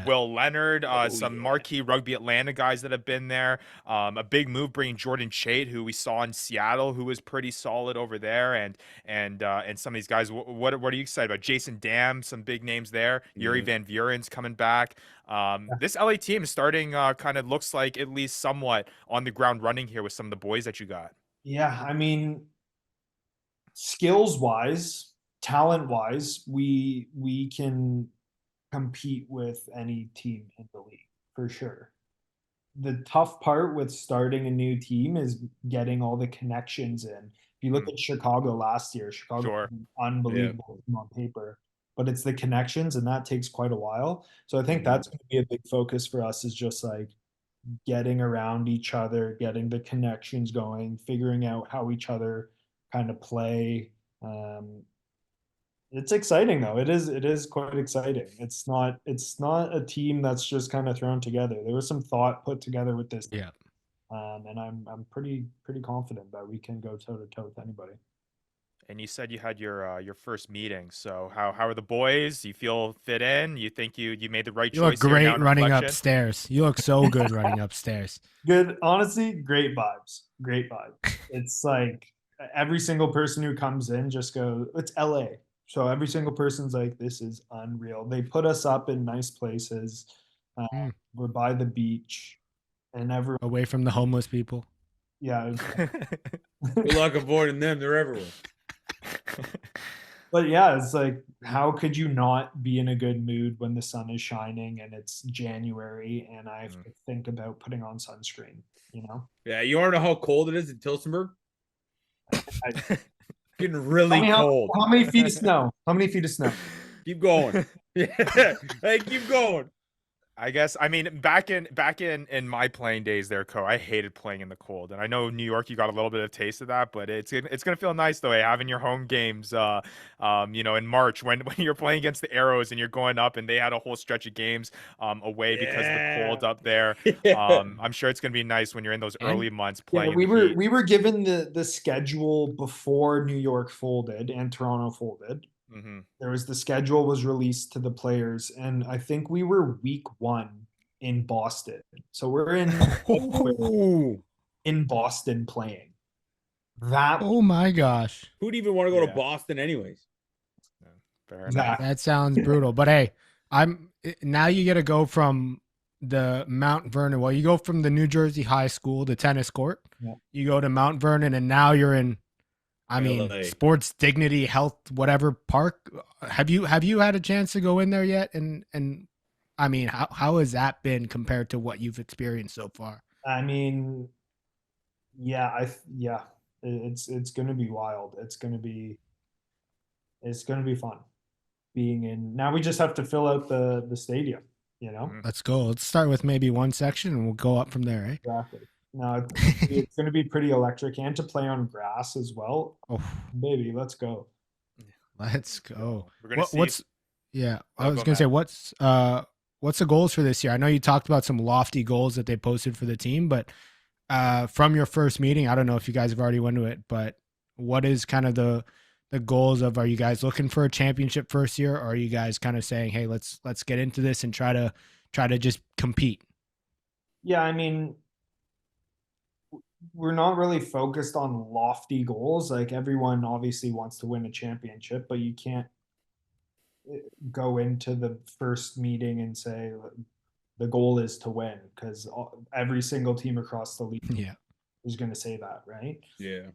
Will Leonard, some marquee Rugby Atlanta guys that have been there. A big move bringing Jordan Chait, who we saw in Seattle, who was pretty solid over there, and some of these guys. What are you excited about? Jason Dam, some big names there. Yuri Van Vuren's coming back. This LA team is starting kind of looks like at least somewhat on the ground running here with some of the boys that you got. Yeah, I mean, skills wise, talent wise, we can compete with any team in the league for sure. The tough part with starting a new team is getting all the connections in. If you look at Chicago last year, was unbelievable on paper, but it's the connections, and that takes quite a while. So I think that's going to be a big focus for us, is just like getting around each other, getting the connections going, figuring out how each other kind of play. It's exciting though. It is quite exciting. It's not a team that's just kind of thrown together. There was some thought put together with this. Yeah. And I'm pretty confident that we can go toe to toe with anybody. And you said you had your first meeting. So how are the boys? You feel fit in? You think you made the right choice? You look great running upstairs. You look so good running upstairs. Good. Honestly, great vibes. Great vibes. It's like every single person who comes in just goes, it's LA. So every single person's like, this is unreal. They put us up in nice places. We're by the beach. And everyone away from the homeless people. Yeah. Good luck avoiding them. They're everywhere. But yeah, it's like, how could you not be in a good mood when the sun is shining and it's January and I have to think about putting on sunscreen, you know? Yeah, you want to know how cold it is in Tillsonburg? Getting really cold. How many feet of snow? How many feet of snow? Keep going. Yeah, hey, keep going. I guess, I mean, back in my playing days there, Co, I hated playing in the cold. And I know New York, you got a little bit of taste of that, but it's going to feel nice though, having your home games, in March when you're playing against the Arrows and you're going up and they had a whole stretch of games because of the cold up there. I'm sure it's going to be nice when you're in those early months playing. Yeah, we were given the schedule before New York folded and Toronto folded. Mm-hmm. There was the schedule was released to the players, and I think we were week 1 in Boston. So we're in Boston playing. That oh my gosh. Who'd even want to go to Boston anyways? Fair Zach. enough. That sounds brutal. But hey, now you get to go from the Mount Vernon. Well, you go from the New Jersey high school, the tennis court. Yeah. You go to Mount Vernon, and now you're in, I mean, LA. Sports Dignity Health, whatever park. Have you had a chance to go in there yet? And I mean, how has that been compared to what you've experienced so far? I mean, yeah, it's gonna be wild. It's gonna be fun being in. Now we just have to fill out the stadium, you know. Mhm. Let's go. Let's start with maybe one section, and we'll go up from there. Eh? Exactly. No, it's gonna be pretty electric, and to play on grass as well. Oh, Baby, let's go. let's go. We're gonna see. What's yeah? I Oh, was go, gonna say Matt. what's the goals for this year? I know you talked about some lofty goals that they posted for the team, but from your first meeting, I don't know if you guys have already went to it, but what is kind of the goals of, are you guys looking for a championship first year, or are you guys kind of saying, hey, let's get into this and try to just compete? Yeah, I mean, we're not really focused on lofty goals. Like, everyone obviously wants to win a championship, but you can't go into the first meeting and say the goal is to win, because every single team across the league Yeah. is going to say that, right? Yeah.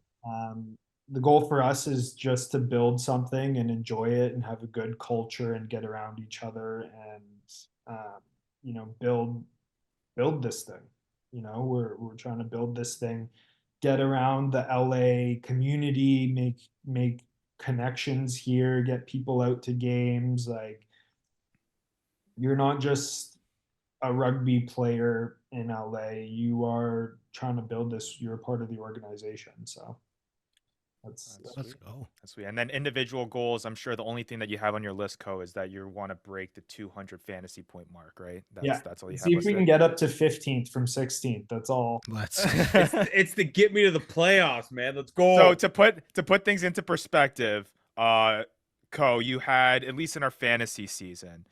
The goal for us is just to build something and enjoy it and have a good culture and get around each other and build this thing. You know, we're trying to build this thing, get around the LA community, make connections here, get people out to games. Like, you're not just a rugby player in LA, you are trying to build this, you're a part of the organization. So Let's go. That's sweet. And then individual goals, I'm sure the only thing that you have on your list, Co, is that you want to break the 200 fantasy point mark, right? That's all you see have if we listed. can get up to 15th from 16th. That's all. Let's It's the get me to the playoffs, man. Let's go. So to put things into perspective, Co, you had, at least in our fantasy season,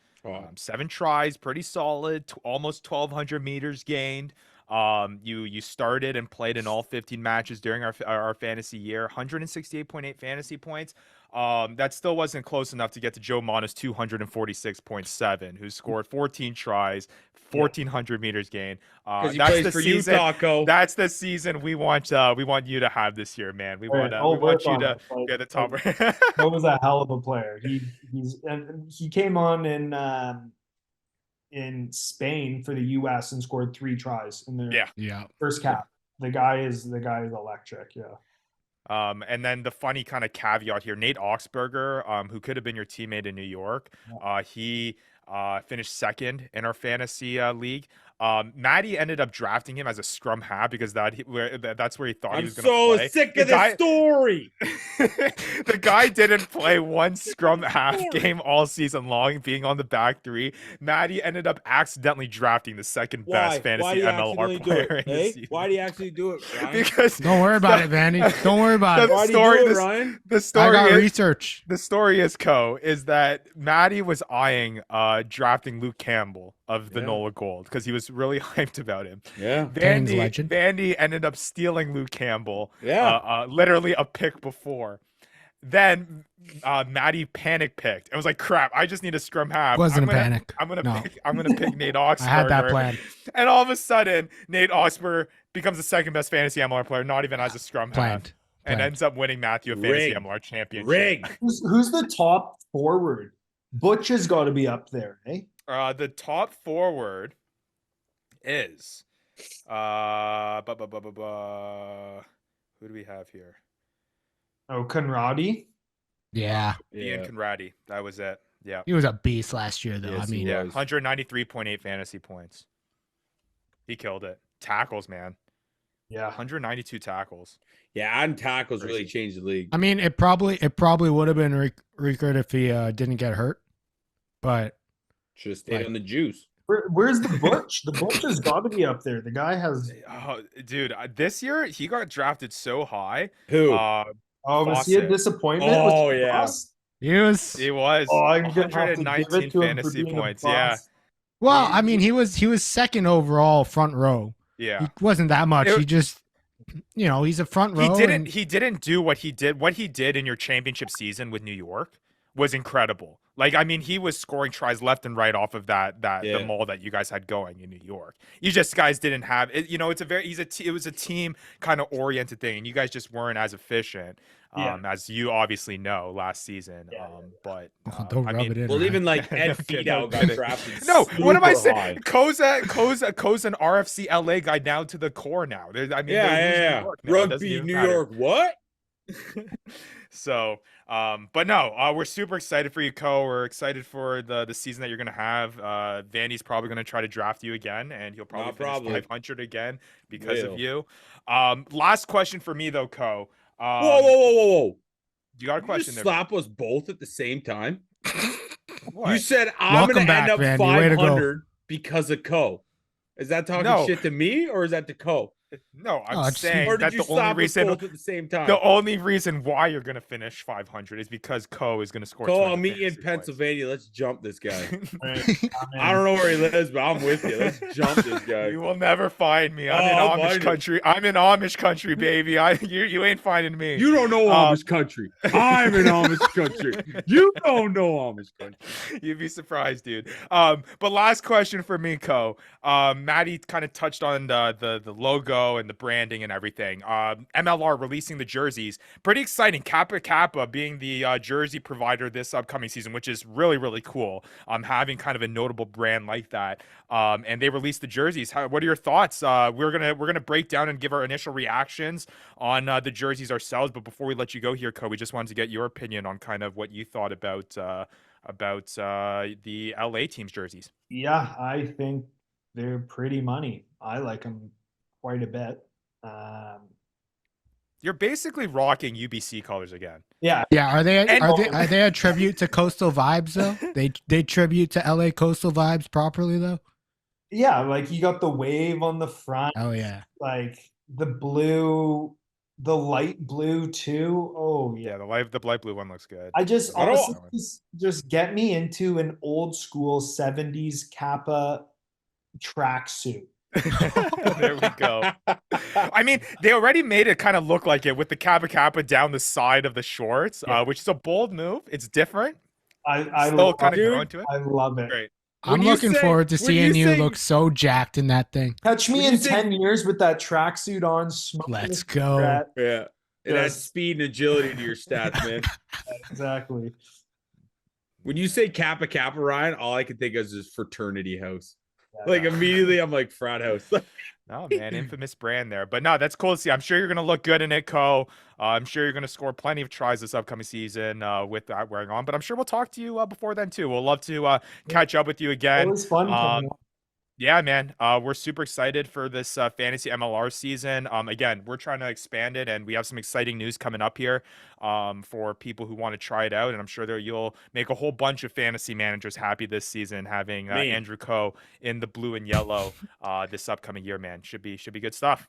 7 tries, pretty solid, almost 1,200 meters gained. You started and played in all 15 matches during our fantasy year, 168.8 fantasy points. That still wasn't close enough to get to Joe Mona's 246.7, who scored 14 tries, 1,400 meters gained. Because he That's plays the for season. Utah, Co. That's the season we want you to have this year, man. We want you to get the top. That was a hell of a player. He came on in Spain for the US and scored 3 tries in their first cap. The guy is electric. Yeah. And then the funny kind of caveat here, Nate Oxberger, who could have been your teammate in New York, he finished second in our fantasy league. Maddie ended up drafting him as a scrum half because that's where he thought he was going to play. I'm so sick of this story. The guy didn't play one scrum half game all season long, being on the back 3. Maddie ended up accidentally drafting the second best fantasy MLR player in the season. Why do you actually do it, Ryan? Because don't worry about it, Vandy. Don't worry about it. Why do you do it, Ryan? The story I got is, research. The story is that Maddie was eyeing drafting Luke Campbell of the NOLA Gold because he was really hyped about him. Yeah. Vandy ended up stealing Luke Campbell. Literally a pick before. Then Maddie panic picked. It was like, crap, I just need a scrum half. Wasn't a panic. I'm gonna pick Nate Oxberger. I had that plan. And all of a sudden, Nate Oxberger becomes the second best fantasy MLR player, not even as a scrum half. And ends up winning Matthew a fantasy MLR championship. Who's the top forward? Butch has got to be up there, eh? The top forward is who do we have here? Oh, Conradi. Yeah. Ian Conradi. That was it. Yeah. He was a beast last year, though. Yes, I mean, 193.8 fantasy points. He killed it. Tackles, man. Yeah. 192 tackles. Yeah, and tackles really changed the league. I mean, it probably would have been Rickard if he didn't get hurt, but should have stayed on the juice. Where's the Butch? The Butch has got to be up there. The guy has. Oh, dude, this year he got drafted so high. Who? Was he a disappointment? Oh, yeah. He was. Oh, I'm gonna have to 119 give it to him for fantasy being a points. boss. Yeah. Well, I mean, he was second overall front row. Yeah. He wasn't that much. He just, he's a front row. He didn't do what he did in your championship season with New York was incredible. Like, I mean, he was scoring tries left and right off of the Yeah. maul that you guys had going in New York. You just guys didn't have it. You know, it was a team kind of oriented thing, and you guys just weren't as efficient. Yeah. As you obviously know last season. Yeah. But Don't I rub mean, it in. Well, man. even like Ed Okay, Fiedel no got kidding. drafted. No, what am I super saying? high. Koza's an RFCLA guy down to the core now. I mean, they're losing New York now. It doesn't Rugby even New matter. York, what? So, but no, we're super excited for you, Ko. We're excited for the season that you're gonna have. Vandy's probably gonna try to draft you again, and he'll probably Not finish probably. 500 again because of Will. you. Last question for me though, Ko. Whoa. You got a You question just there? slap us both at the same time? What? You said I'm Welcome going to back, end up Vandy. Way to go. 500 because of Ko. Is that talking No. shit to me or is that to Ko? No, I'm Oh, it's- saying Or did that you the only slap us reason both at the same time? the only reason why you're gonna finish 500 is because Ko is gonna score. Ko, 200 I'll meet you in fantasy Pennsylvania. Let's jump this guy. points. I don't know where he lives, but I'm with you. Let's jump this guy. You will never find me. I'm I'll in find Amish you. country. I'm in Amish country, baby. You ain't finding me. You don't know Um, Amish country. I'm in Amish country. You don't know Amish country. You'd be surprised, dude. But last question for me, Ko. Maddie kind of touched on the logo and the branding and everything. MLR releasing the jerseys. Pretty exciting. Kappa being the jersey provider this upcoming season, which is really, really cool. Having kind of a notable brand like that. And they released the jerseys. What are your thoughts? We're gonna break down and give our initial reactions on the jerseys ourselves. But before we let you go here, Ko, we just wanted to get your opinion on kind of what you thought about the LA team's jerseys. Yeah, I think they're pretty money. I like them quite a bit. You're basically rocking UBC colors again. Yeah, Yeah, are they And- are they a tribute to Coastal Vibes though? They tribute to LA Coastal Vibes properly though? yeah, like you got the wave on the front, Oh yeah. like the blue, the light blue too. Oh yeah. Yeah, the light blue one looks good. I just I don't- honestly just get me into an old school 70s Kappa tracksuit. There we go. I mean, they already made it kind of look like it with the Kappa down the side of the shorts, Yeah. which is a bold move. It's different. I Still love kind of it. growing to it. I love it. Great. I'm When you looking say- forward to when seeing you you say- look so jacked in that thing. Catch me When in you say- 10 years with that tracksuit on. Smoking Let's a go. cigarette. Yeah. It adds Yes. speed and agility to your stats, man. Exactly. When you say Kappa, Ryan, all I can think of is fraternity house. Yeah. Like immediately, I'm like frat house. Oh man, infamous brand there. But no, that's cool to see. I'm sure you're gonna look good in it, Ko. I'm sure you're gonna score plenty of tries this upcoming season with that wearing on. But I'm sure we'll talk to you before then too. We'll love to catch up with you again. Always fun. coming up. Yeah, man. We're super excited for this fantasy MLR season. Again, we're trying to expand it, and we have some exciting news coming up here for people who want to try it out. And I'm sure that you'll make a whole bunch of fantasy managers happy this season having Me. Andrew Ko in the blue and yellow this upcoming year, man. Should be good stuff.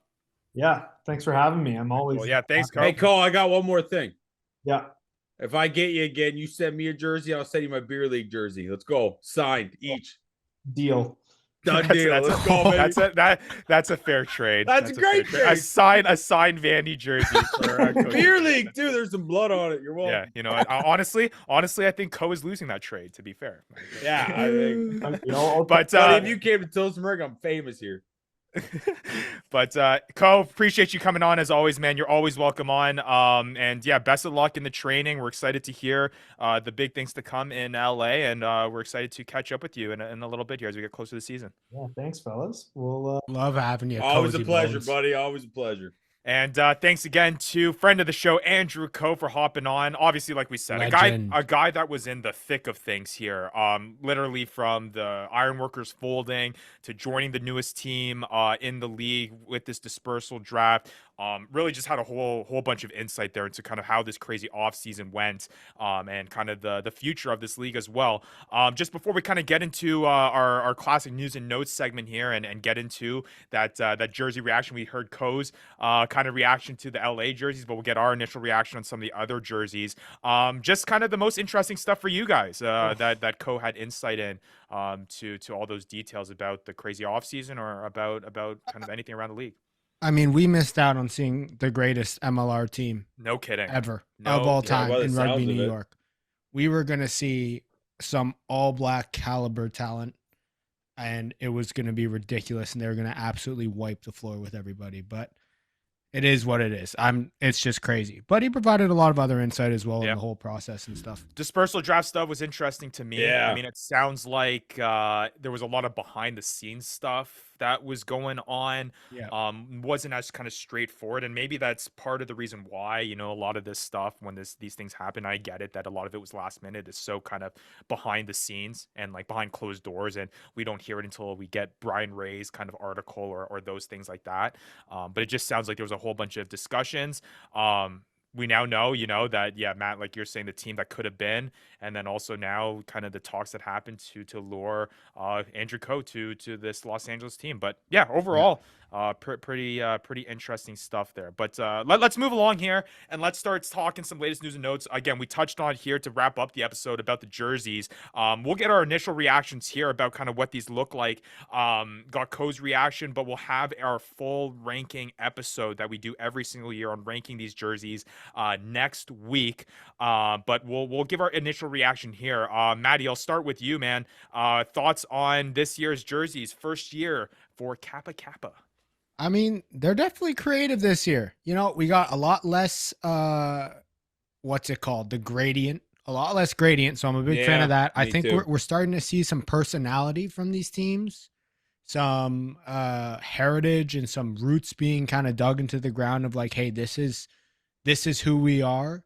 Yeah. Thanks for having me. I'm always. Well, yeah, thanks, Ko. Hey, Cole, I got one more thing. Yeah. If I get you again, you send me a jersey, I'll send you my beer league jersey. Let's go. Signed each. Deal. Done deal. Let's go, baby. That's a fair trade. That's a great fair trade. A signed Vandy jersey for Ko. Beer league, too. There's some blood on it. You're welcome. Yeah, you know, honestly, I think Ko is losing that trade. To be fair. Yeah, I think. You know, But But if you came to Tillsonburg, I'm famous here. But Ko, appreciate you coming on as always, man. You're always welcome on. And yeah, best of luck in the training. We're excited to hear the big things to come in LA, and we're excited to catch up with you in a little bit here as we get close to the season. yeah, thanks, fellas. We'll Love having you. Always a Cozy pleasure, Bones. buddy. Always a pleasure. And thanks again to friend of the show, Andrew Ko, for hopping on. Obviously, like we said, Legend. a guy that was in the thick of things here. Literally from the Ironworkers folding to joining the newest team in the league with this dispersal draft. Really just had a whole bunch of insight there into kind of how this crazy offseason went and kind of the future of this league as well. Just before we kind of get into our classic news and notes segment here and get into that jersey reaction, we heard Ko's kind of reaction to the LA jerseys, but we'll get our initial reaction on some of the other jerseys. Just kind of the most interesting stuff for you guys that Ko had insight in to all those details about the crazy offseason or about kind of anything around the league. I mean, we missed out on seeing the greatest MLR team No kidding. ever No, of all yeah, time by the in sounds Rugby of New it. York. we were going to see some all black caliber talent, and it was going to be ridiculous, and they were going to absolutely wipe the floor with everybody. But it is what it is. It's just crazy. But he provided a lot of other insight as well in the whole process and stuff. Dispersal draft stuff was interesting to me. Yeah. I mean, it sounds like there was a lot of behind the scenes stuff that was going on. Yeah. Wasn't as kind of straightforward, and maybe that's part of the reason why, a lot of this stuff, when these things happen, I get it that a lot of it was last minute. It's so kind of behind the scenes and like behind closed doors, and we don't hear it until we get Brian Ray's kind of article or those things like that. But it just sounds like there was a whole bunch of discussions. We now know, that, Matt, like you're saying, the team that could have been, and then also now kind of the talks that happened to lure Andrew Coe to this Los Angeles team. But yeah, overall, pretty interesting stuff there. But let's move along here and let's start talking some latest news and notes. Again, we touched on here to wrap up the episode about the jerseys. We'll get our initial reactions here about kind of what these look like. Got Coe's reaction, but we'll have our full ranking episode that we do every single year on ranking these jerseys next week. But we'll give our initial reaction here. Maddie, I'll start with you, man. Thoughts on this year's jerseys, first year for Kappa Kappa? I mean, they're definitely creative this year. We got a lot less, what's it called? The gradient, a lot less gradient. So I'm a big fan of that. I think we're starting to see some personality from these teams, some heritage and some roots being kind of dug into the ground of like, hey, this is who we are.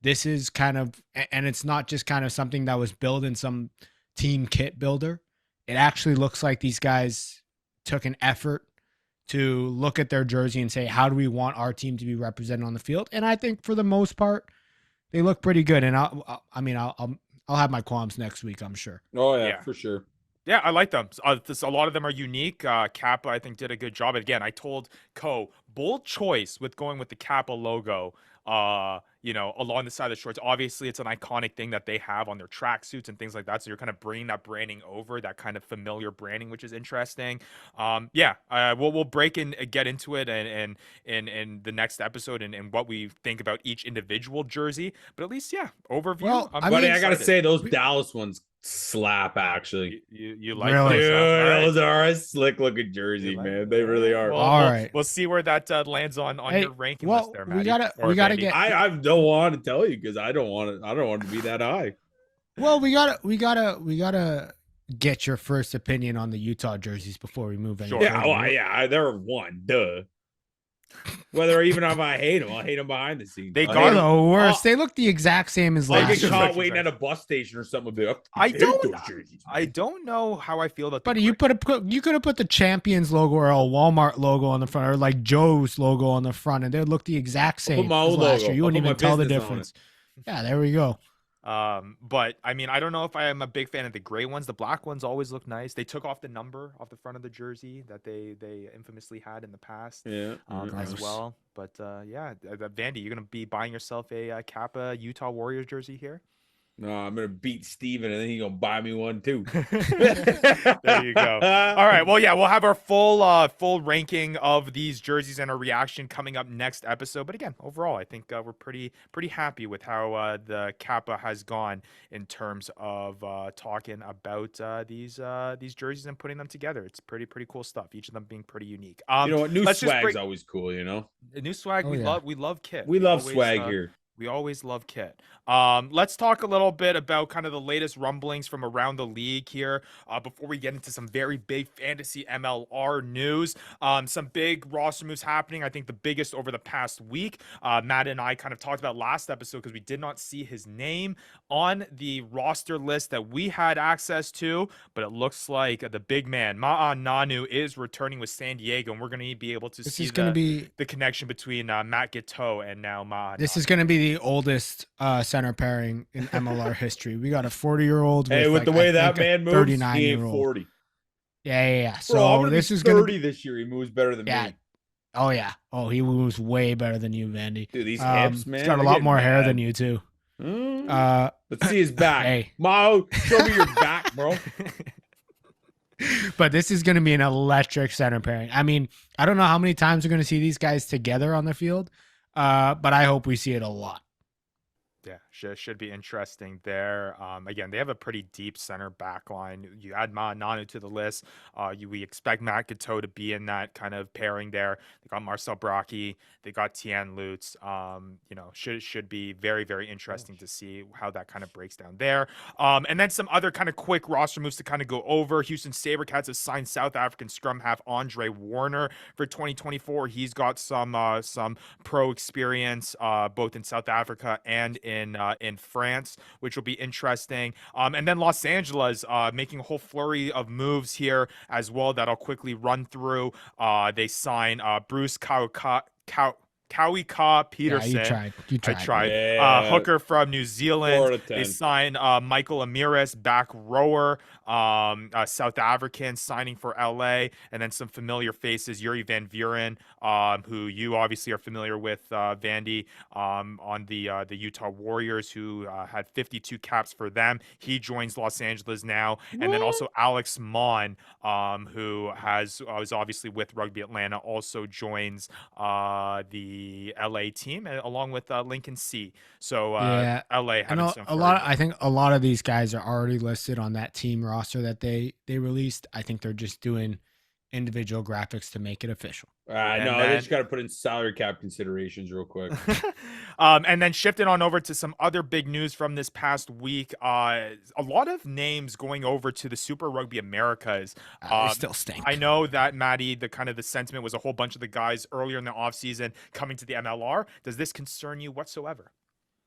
This is kind of, and it's not just kind of something that was built in some team kit builder. It actually looks like these guys took an effort to look at their jersey and say, how do we want our team to be represented on the field? And I think for the most part, they look pretty good. And I'll have my qualms next week, I'm sure. Oh yeah, for sure. Yeah, I like them. A lot of them are unique. Kappa, I think, did a good job. Again, I told Coe, bold choice with going with the Kappa logo, along the side of the shorts. Obviously, it's an iconic thing that they have on their tracksuits and things like that. So you're kind of bringing that branding over, that kind of familiar branding, which is interesting. We'll break and get into it and in the next episode and what we think about each individual jersey. But at least, overview. Well, I gotta say, those Dallas ones slap, actually. You like Really? those, huh? Those are a slick looking jersey, man. They really are. All right. We'll see where that lands on your ranking list there, Maddie. We gotta get. I don't want to tell you because I don't want it to be that high. Well, we gotta get your first opinion on the Utah jerseys before we move any Sure. further. They're one, duh. Whether even if I hate them behind the scenes. They I got hate They're 'em. the worst. They look the exact same as Like last get year. caught waiting at a bus station or something. I hate don't- those jerseys, man. I don't know how I feel about the But you could have put the Champions logo or a Walmart logo on the front, or like Joe's logo on the front, and they would look the exact I'll put same my as own last logo. year. You I'll wouldn't put even my tell the business on difference. Yeah, there we go. But I mean, I don't know if I am a big fan of the gray ones. The black ones always look nice. They took off the number off the front of the jersey that they infamously had in the past, as well. But Vandy, you're gonna be buying yourself a Kappa Utah Warriors jersey here. No, I'm gonna beat Steven and then he's gonna buy me one too. There you go. All right. Well, we'll have our full ranking of these jerseys and our reaction coming up next episode. But again, overall, I think we're pretty happy with how the Kappa has gone in terms of talking about these jerseys and putting them together. It's pretty cool stuff. Each of them being pretty unique. You know what? New let's just swag's break- always cool. You know, New swag. Oh, we yeah. love kit. we love always, swag here. We always love kit. Let's talk a little bit about kind of the latest rumblings from around the league here before we get into some very big fantasy MLR news. Some big roster moves happening. I think the biggest over the past week. Matt and I kind of talked about last episode because we did not see his name on the roster list that we had access to, but it looks like the big man, Ma'a Nanu, is returning with San Diego, and we're going to be able to see the connection between Matt Giteau and now Ma'a. This is going to be the oldest center pairing in MLR history. We got a 40-year-old. Hey, with the way that man moves, 39 he ain't year old. 40. Yeah. So Bro, this is 30 going to this year. He moves better than me. Oh yeah. Oh, he moves way better than you, Vandy. Dude, these hips, man. He's got a lot more hair than you too. Let's see his back. Hey. Mao, show me your back, bro. But this is going to be an electric center pairing. I mean, I don't know how many times we're going to see these guys together on the field, but I hope we see it a lot. Yeah, should be interesting there. Again, they have a pretty deep center back line. You add Nanu to the list. We expect Matt Gateau to be in that kind of pairing there. They got Marcel Brockie. They got Tian Lutz. Should be very, very interesting to see how that kind of breaks down there. And then some other kind of quick roster moves to kind of go over. Houston Sabercats have signed South African scrum half Andre Warner for 2024. He's got some pro experience both in South Africa and in France, which will be interesting. And then Los Angeles making a whole flurry of moves here as well that I'll quickly run through. They sign Bruce Kawika Peterson. Yeah, you tried. I tried. Yeah. Hooker from New Zealand. 4 out of 10. They sign Michael Amiris, back rower, South African, signing for LA, and then some familiar faces, Yuri Van Vuren, who you obviously are familiar with, Vandy, on the Utah Warriors, who had 52 caps for them. He joins Los Angeles now, and then also Alex Mon, who was obviously with Rugby Atlanta, also joins the LA team, along with Lincoln C. So Yeah. LA And having some I think a lot of these guys are already listed on that team roster that they released. I think they're just doing individual graphics to make it official. No, And they then- just got to put in salary cap considerations real quick. And then shifting on over to some other big news from this past week. A lot of names going over to the Super Rugby Americas. They still stink. I know that, Maddie, the sentiment was a whole bunch of the guys earlier in the offseason coming to the MLR. Does this concern you whatsoever?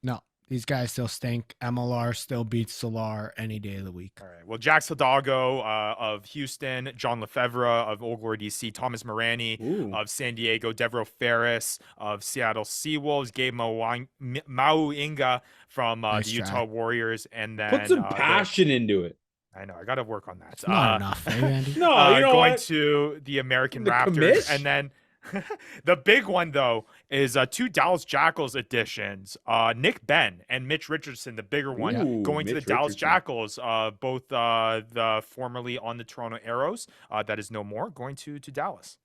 No, these guys still stink. MLR still beats Solar any day of the week. All right. Well, Jax Hidalgo of Houston, John Lefevre of Old Glory DC, Thomas Morani Ooh. of San Diego, Devereaux Ferris of Seattle Seawolves, Gabe Mauinga from Nice the Utah try. Warriors, and then Put some passion into it. I know I got to work on that. It's not enough, eh, Andy? No, you know going what? to the American The Raptors, commish? and then the big one though is 2 Dallas Jackals additions. Nick Ben and Mitch Richardson, the bigger one, Ooh, going to the Mitch Dallas Richardson. Jackals. Both the formerly on the Toronto Arrows, that is no more, going to Dallas.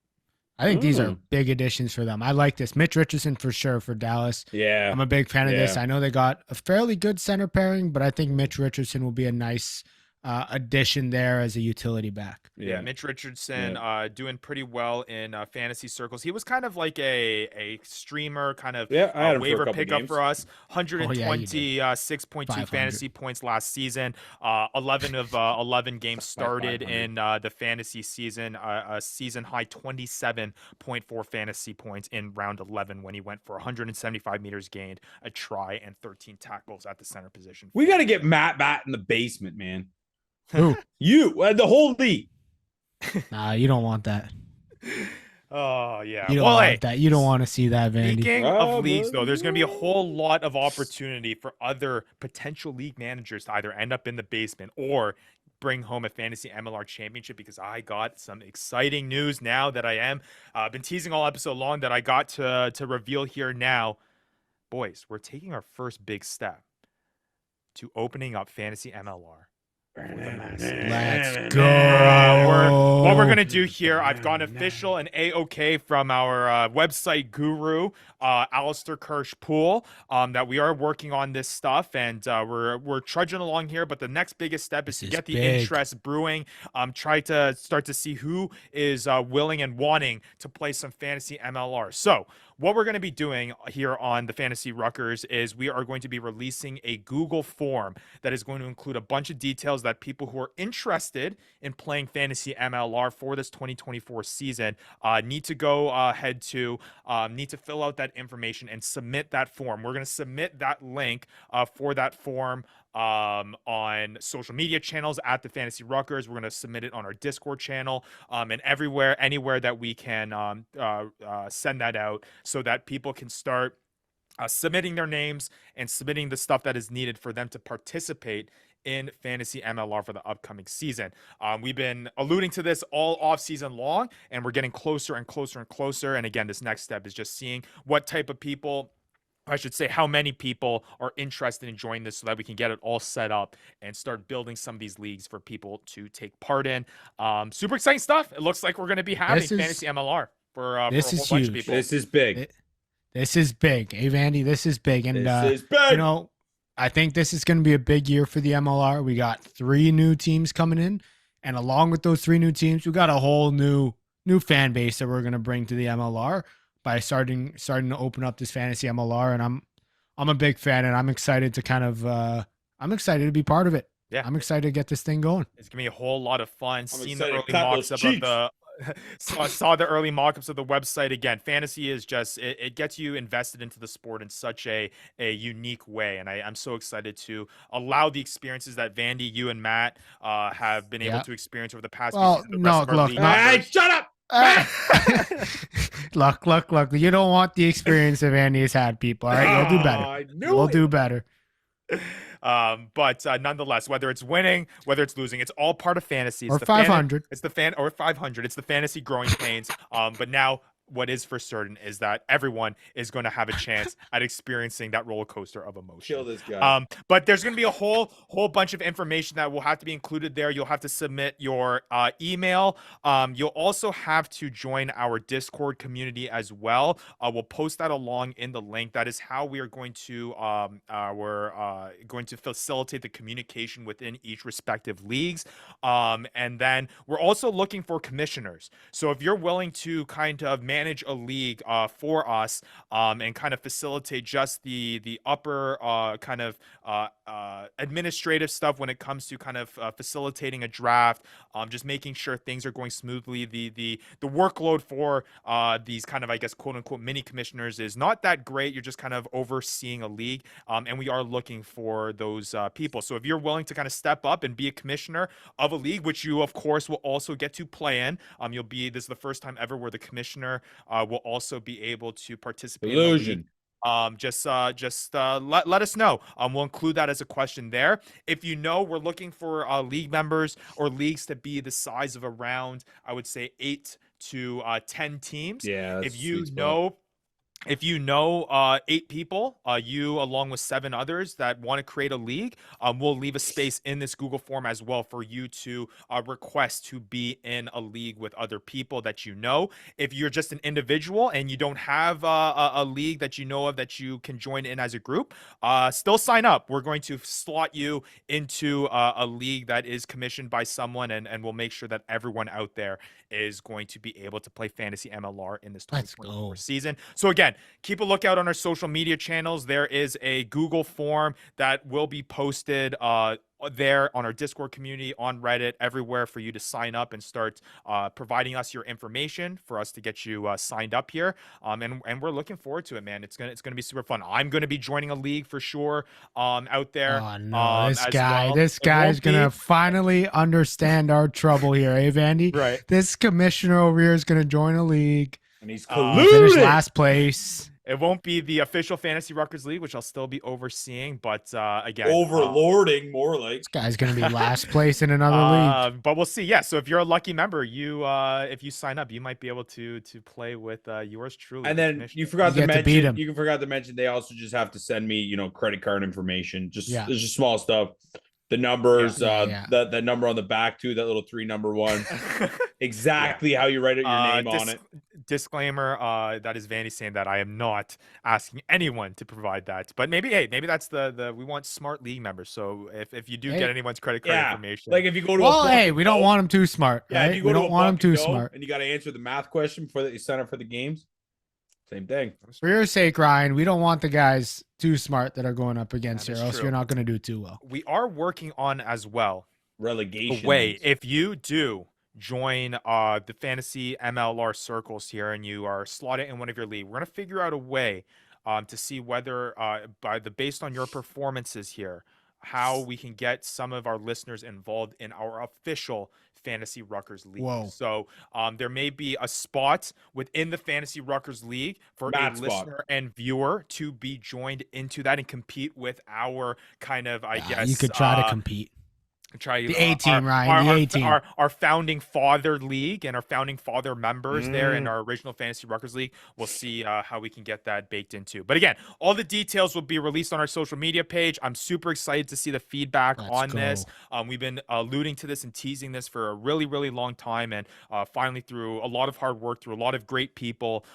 I think these are Mm. big additions for them. I like this. Mitch Richardson for sure for Dallas. Yeah. I'm a big fan of this. Yeah. I know they got a fairly good center pairing, but I think Mitch Richardson will be a nice addition there as a utility back. Yeah, Mitch Richardson doing pretty well in fantasy circles. He was kind of like a streamer, kind of Yeah, I had him for a waiver couple pickup games. for us. Oh, yeah, you did. 126.2 500. fantasy points last season. 11 of 11 games started 500. in the fantasy season. A season high 27.4 fantasy points in round 11 when he went for 175 meters gained, a try, and 13 tackles at the center position. We got to get Matt Bat in the basement, man. Who? You, the whole league. Nah, you don't want that. Oh yeah. You don't Well, hey, want that. You don't want to see that, Vandy. speaking Oh, of leagues, but- though, there's going to be a whole lot of opportunity for other potential league managers to either end up in the basement or bring home a fantasy MLR championship, because I got some exciting news now that I am been teasing all episode long that I got to reveal here now. Boys, we're taking our first big step to opening up fantasy MLR. Let's go. What we're gonna do here, I've got an official and A-OK from our website guru, Alistair Kirsch-Poole, that we are working on this stuff, and we're trudging along here. But the next biggest step is to This is get the big. interest brewing. Try to start to see who is willing and wanting to play some fantasy MLR. So what we're going to be doing here on the Fantasy Ruckers is we are going to be releasing a Google form that is going to include a bunch of details that people who are interested in playing fantasy MLR for this 2024 season need to go ahead to need to fill out that information and submit that form. We're going to submit that link for that form on social media channels at the Fantasy Ruckers. We're going to submit it on our Discord channel, and anywhere that we can send that out so that people can start submitting their names and submitting the stuff that is needed for them to participate in fantasy MLR for the upcoming season. We've been alluding to this all off season long, and we're getting closer and closer and closer. And again, this next step is just seeing what type of people, I should say how many people are interested in joining this so that we can get it all set up and start building some of these leagues for people to take part in. Super exciting stuff. It looks like we're going to be having This is- fantasy MLR for a this whole is bunch huge. of people. This is big. This is big. Hey, Vandy, this is big. And, This is big. you know, I think this is going to be a big year for the MLR. We got 3 new teams coming in, and along with those 3 new teams, we got a whole new fan base that we're going to bring to the MLR by starting to open up this fantasy MLR. And I'm a big fan, and I'm excited to I'm excited to be part of it. Yeah. I'm excited to get this thing going. It's gonna be a whole lot of fun. Seeing the excited to early clap mock-ups those of the saw the early mock-ups of the website. Again, fantasy is just it gets you invested into the sport in such a unique way, and I'm so excited to allow the experiences that Vandy, you and Matt have been able to experience over the past few seasons. The rest of our league members. Shut up. Look. You don't want the experience that Andy has had, people. All right, you'll do better. We'll do better. But nonetheless, whether it's winning, whether it's losing, it's all part of fantasy. It's or 500. It's the 500. It's the fantasy growing pains. But now what is for certain is that everyone is going to have a chance at experiencing that roller coaster of emotion. Kill this guy. But there's going to be a whole bunch of information that will have to be included there. You'll have to submit your email. You'll also have to join our Discord community as well. We'll post that along in the link. That is how we are going to going to facilitate the communication within each respective leagues. And then we're also looking for commissioners. So if you're willing to kind of manage a league for us and kind of facilitate just the upper kind of administrative stuff when it comes to kind of facilitating a draft, just making sure things are going smoothly. The workload for these kind of, I guess, quote unquote mini commissioners is not that great. You're just kind of overseeing a league, and we are looking for those people. So if you're willing to kind of step up and be a commissioner of a league, which you of course will also get to play in, this is the first time ever where the commissioner will also be able to participate. Illusion. Just let us know. We'll include that as a question there. If you know, we're looking for league members or leagues to be the size of around, I would say 8 to 10 teams. Yeah. If you know 8 people, you along with 7 others that want to create a league, we'll leave a space in this Google form as well for you to request to be in a league with other people that you know. If you're just an individual and you don't have a league that you know of that you can join in as a group, still sign up. We're going to slot you into a league that is commissioned by someone, and we'll make sure that everyone out there is going to be able to play fantasy MLR in this 2024 season. So again, keep a lookout on our social media channels. There is a Google form that will be posted there on our Discord community, on Reddit, everywhere for you to sign up and start providing us your information for us to get you signed up here. And we're looking forward to it, man. It's gonna be super fun. I'm gonna be joining a league for sure out there. Oh no, this guy is gonna finally understand our trouble here, eh, Vandy? Right. This commissioner over here is gonna join a league. And he's Finish last place. It won't be the official Fantasy Ruckers League, which I'll still be overseeing, but again, overlording more like. This guy's gonna be last place in another league. But we'll see. Yeah, so if you're a lucky member, you if you sign up, you might be able to play with yours truly. And then you forgot to mention. You forgot to mention they also just have to send me, credit card information. There's just small stuff. The numbers, the number on the back too, that little 3 number one. Exactly how you write your name on it. Disclaimer, that is Vandy saying that I am not asking anyone to provide that. But maybe that's the we want smart league members. So if you do get anyone's credit card information. Like if you go to we don't want them too smart. Yeah, right? if you go we to don't want them too smart. And you got to answer the math question before that you sign up for the games. Same thing. For your sake, Ryan, we don't want the guys too smart that are going up against you, or else you're not going to do too well. We are working on as well relegation. If you do join the fantasy MLR circles here and you are slotted in one of your league, we're going to figure out a way to see whether based on your performances here, how we can get some of our listeners involved in our official Fantasy Ruckers League. Whoa. So there may be a spot within the Fantasy Ruckers League for a listener and viewer to be joined into that and compete with our kind of, I guess. You could try to compete. Try the A team, Ryan. The A team. Our founding father league and our founding father members there in our original Fantasy Ruckers League. We'll see how we can get that baked into. But again, all the details will be released on our social media page. I'm super excited to see the feedback on this. We've been alluding to this and teasing this for a really, really long time, and finally through a lot of hard work, through a lot of great people,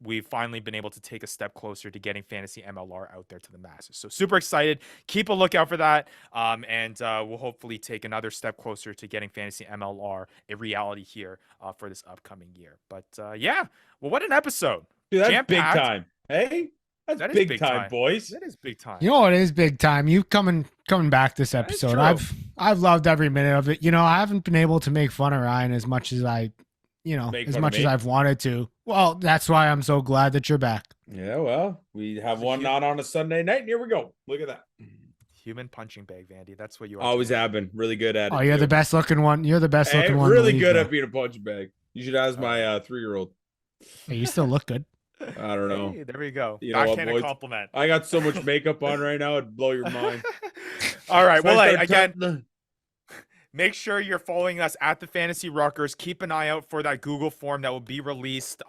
we've finally been able to take a step closer to getting fantasy MLR out there to the masses. So super excited. Keep a lookout for that. And we'll hopefully take another step closer to getting fantasy MLR a reality here for this upcoming year. But yeah, well, what an episode. Dude, that's Jam-packed. big time. Hey, that's That is big time, boys. That is big time. You know, it is big time. You coming back this That is episode. true. I've loved every minute of it. You know, I haven't been able to make fun of Ryan as much as I, Make as fun of much as me? I've wanted to. Well, that's why I'm so glad that you're back. Yeah, well, we have It's a one huge- not on a Sunday night, and here we go. Look at that. Human punching bag, Vandy. That's what you are. Always today. have been really good at it. Oh, you're too. the best looking one. You're the best Hey, looking one. in the really league, good though. at being a punch bag. You should ask my 3-year-old. Hey, you still look good. I don't know. Hey, there we go. You know what, Backhanded boys? compliment. I got so much makeup on right now, it'd blow your mind. All right. So I Well, hey, start again, turning- make sure you're following us at the Fantasy Ruckers. Keep an eye out for that Google form that will be released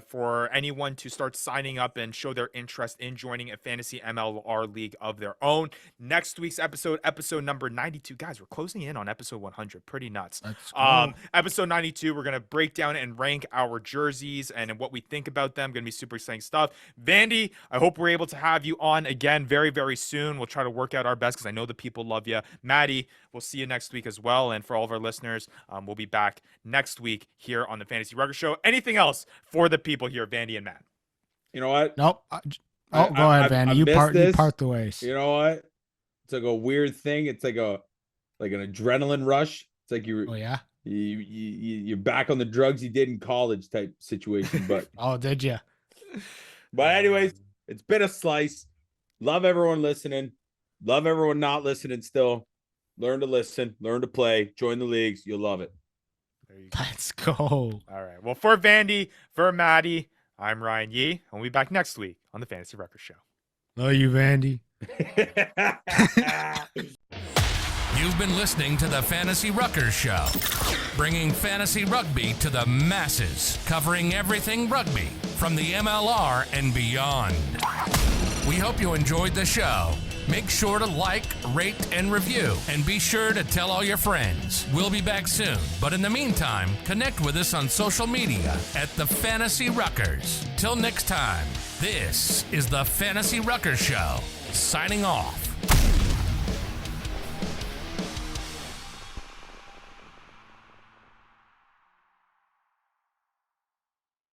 for anyone to start signing up and show their interest in joining a fantasy MLR league of their own. Next week's episode number 92. Guys, we're closing in on episode 100. Pretty nuts. Let's go. Episode 92, we're going to break down and rank our jerseys and what we think about them. Going to be super exciting stuff. Vandy, I hope we're able to have you on again very, very soon. We'll try to work out our best because I know the people love you. Maddie, we'll see you next week as well. And for all of our listeners, we'll be back next week here on the Fantasy Ruckers Show. Anything else for the people here, Vandy and Matt? You know what? Nope. I- Go ahead, I Vandy. You missed part this. the ways. You know what? It's like a weird thing. It's like an adrenaline rush. It's like Oh yeah. you're back on the drugs you did in college type situation. But Oh, did you? anyways, it's been a slice. Love everyone listening. Love everyone not listening still. Learn to listen, learn to play, join the leagues. You'll love it. There you go. Let's go. All right. Well, for Vandy, for Maddie, I'm Ryan Yee, and we'll be back next week on the Fantasy Ruckers Show. Love you, Vandy. You've been listening to the Fantasy Ruckers Show, bringing fantasy rugby to the masses, covering everything rugby from the MLR and beyond. We hope you enjoyed the show. Make sure to like, rate, and review, and be sure to tell all your friends. We'll be back soon, but in the meantime, connect with us on social media at the Fantasy Ruckers. Till next time, this is the Fantasy Ruckers Show, signing off.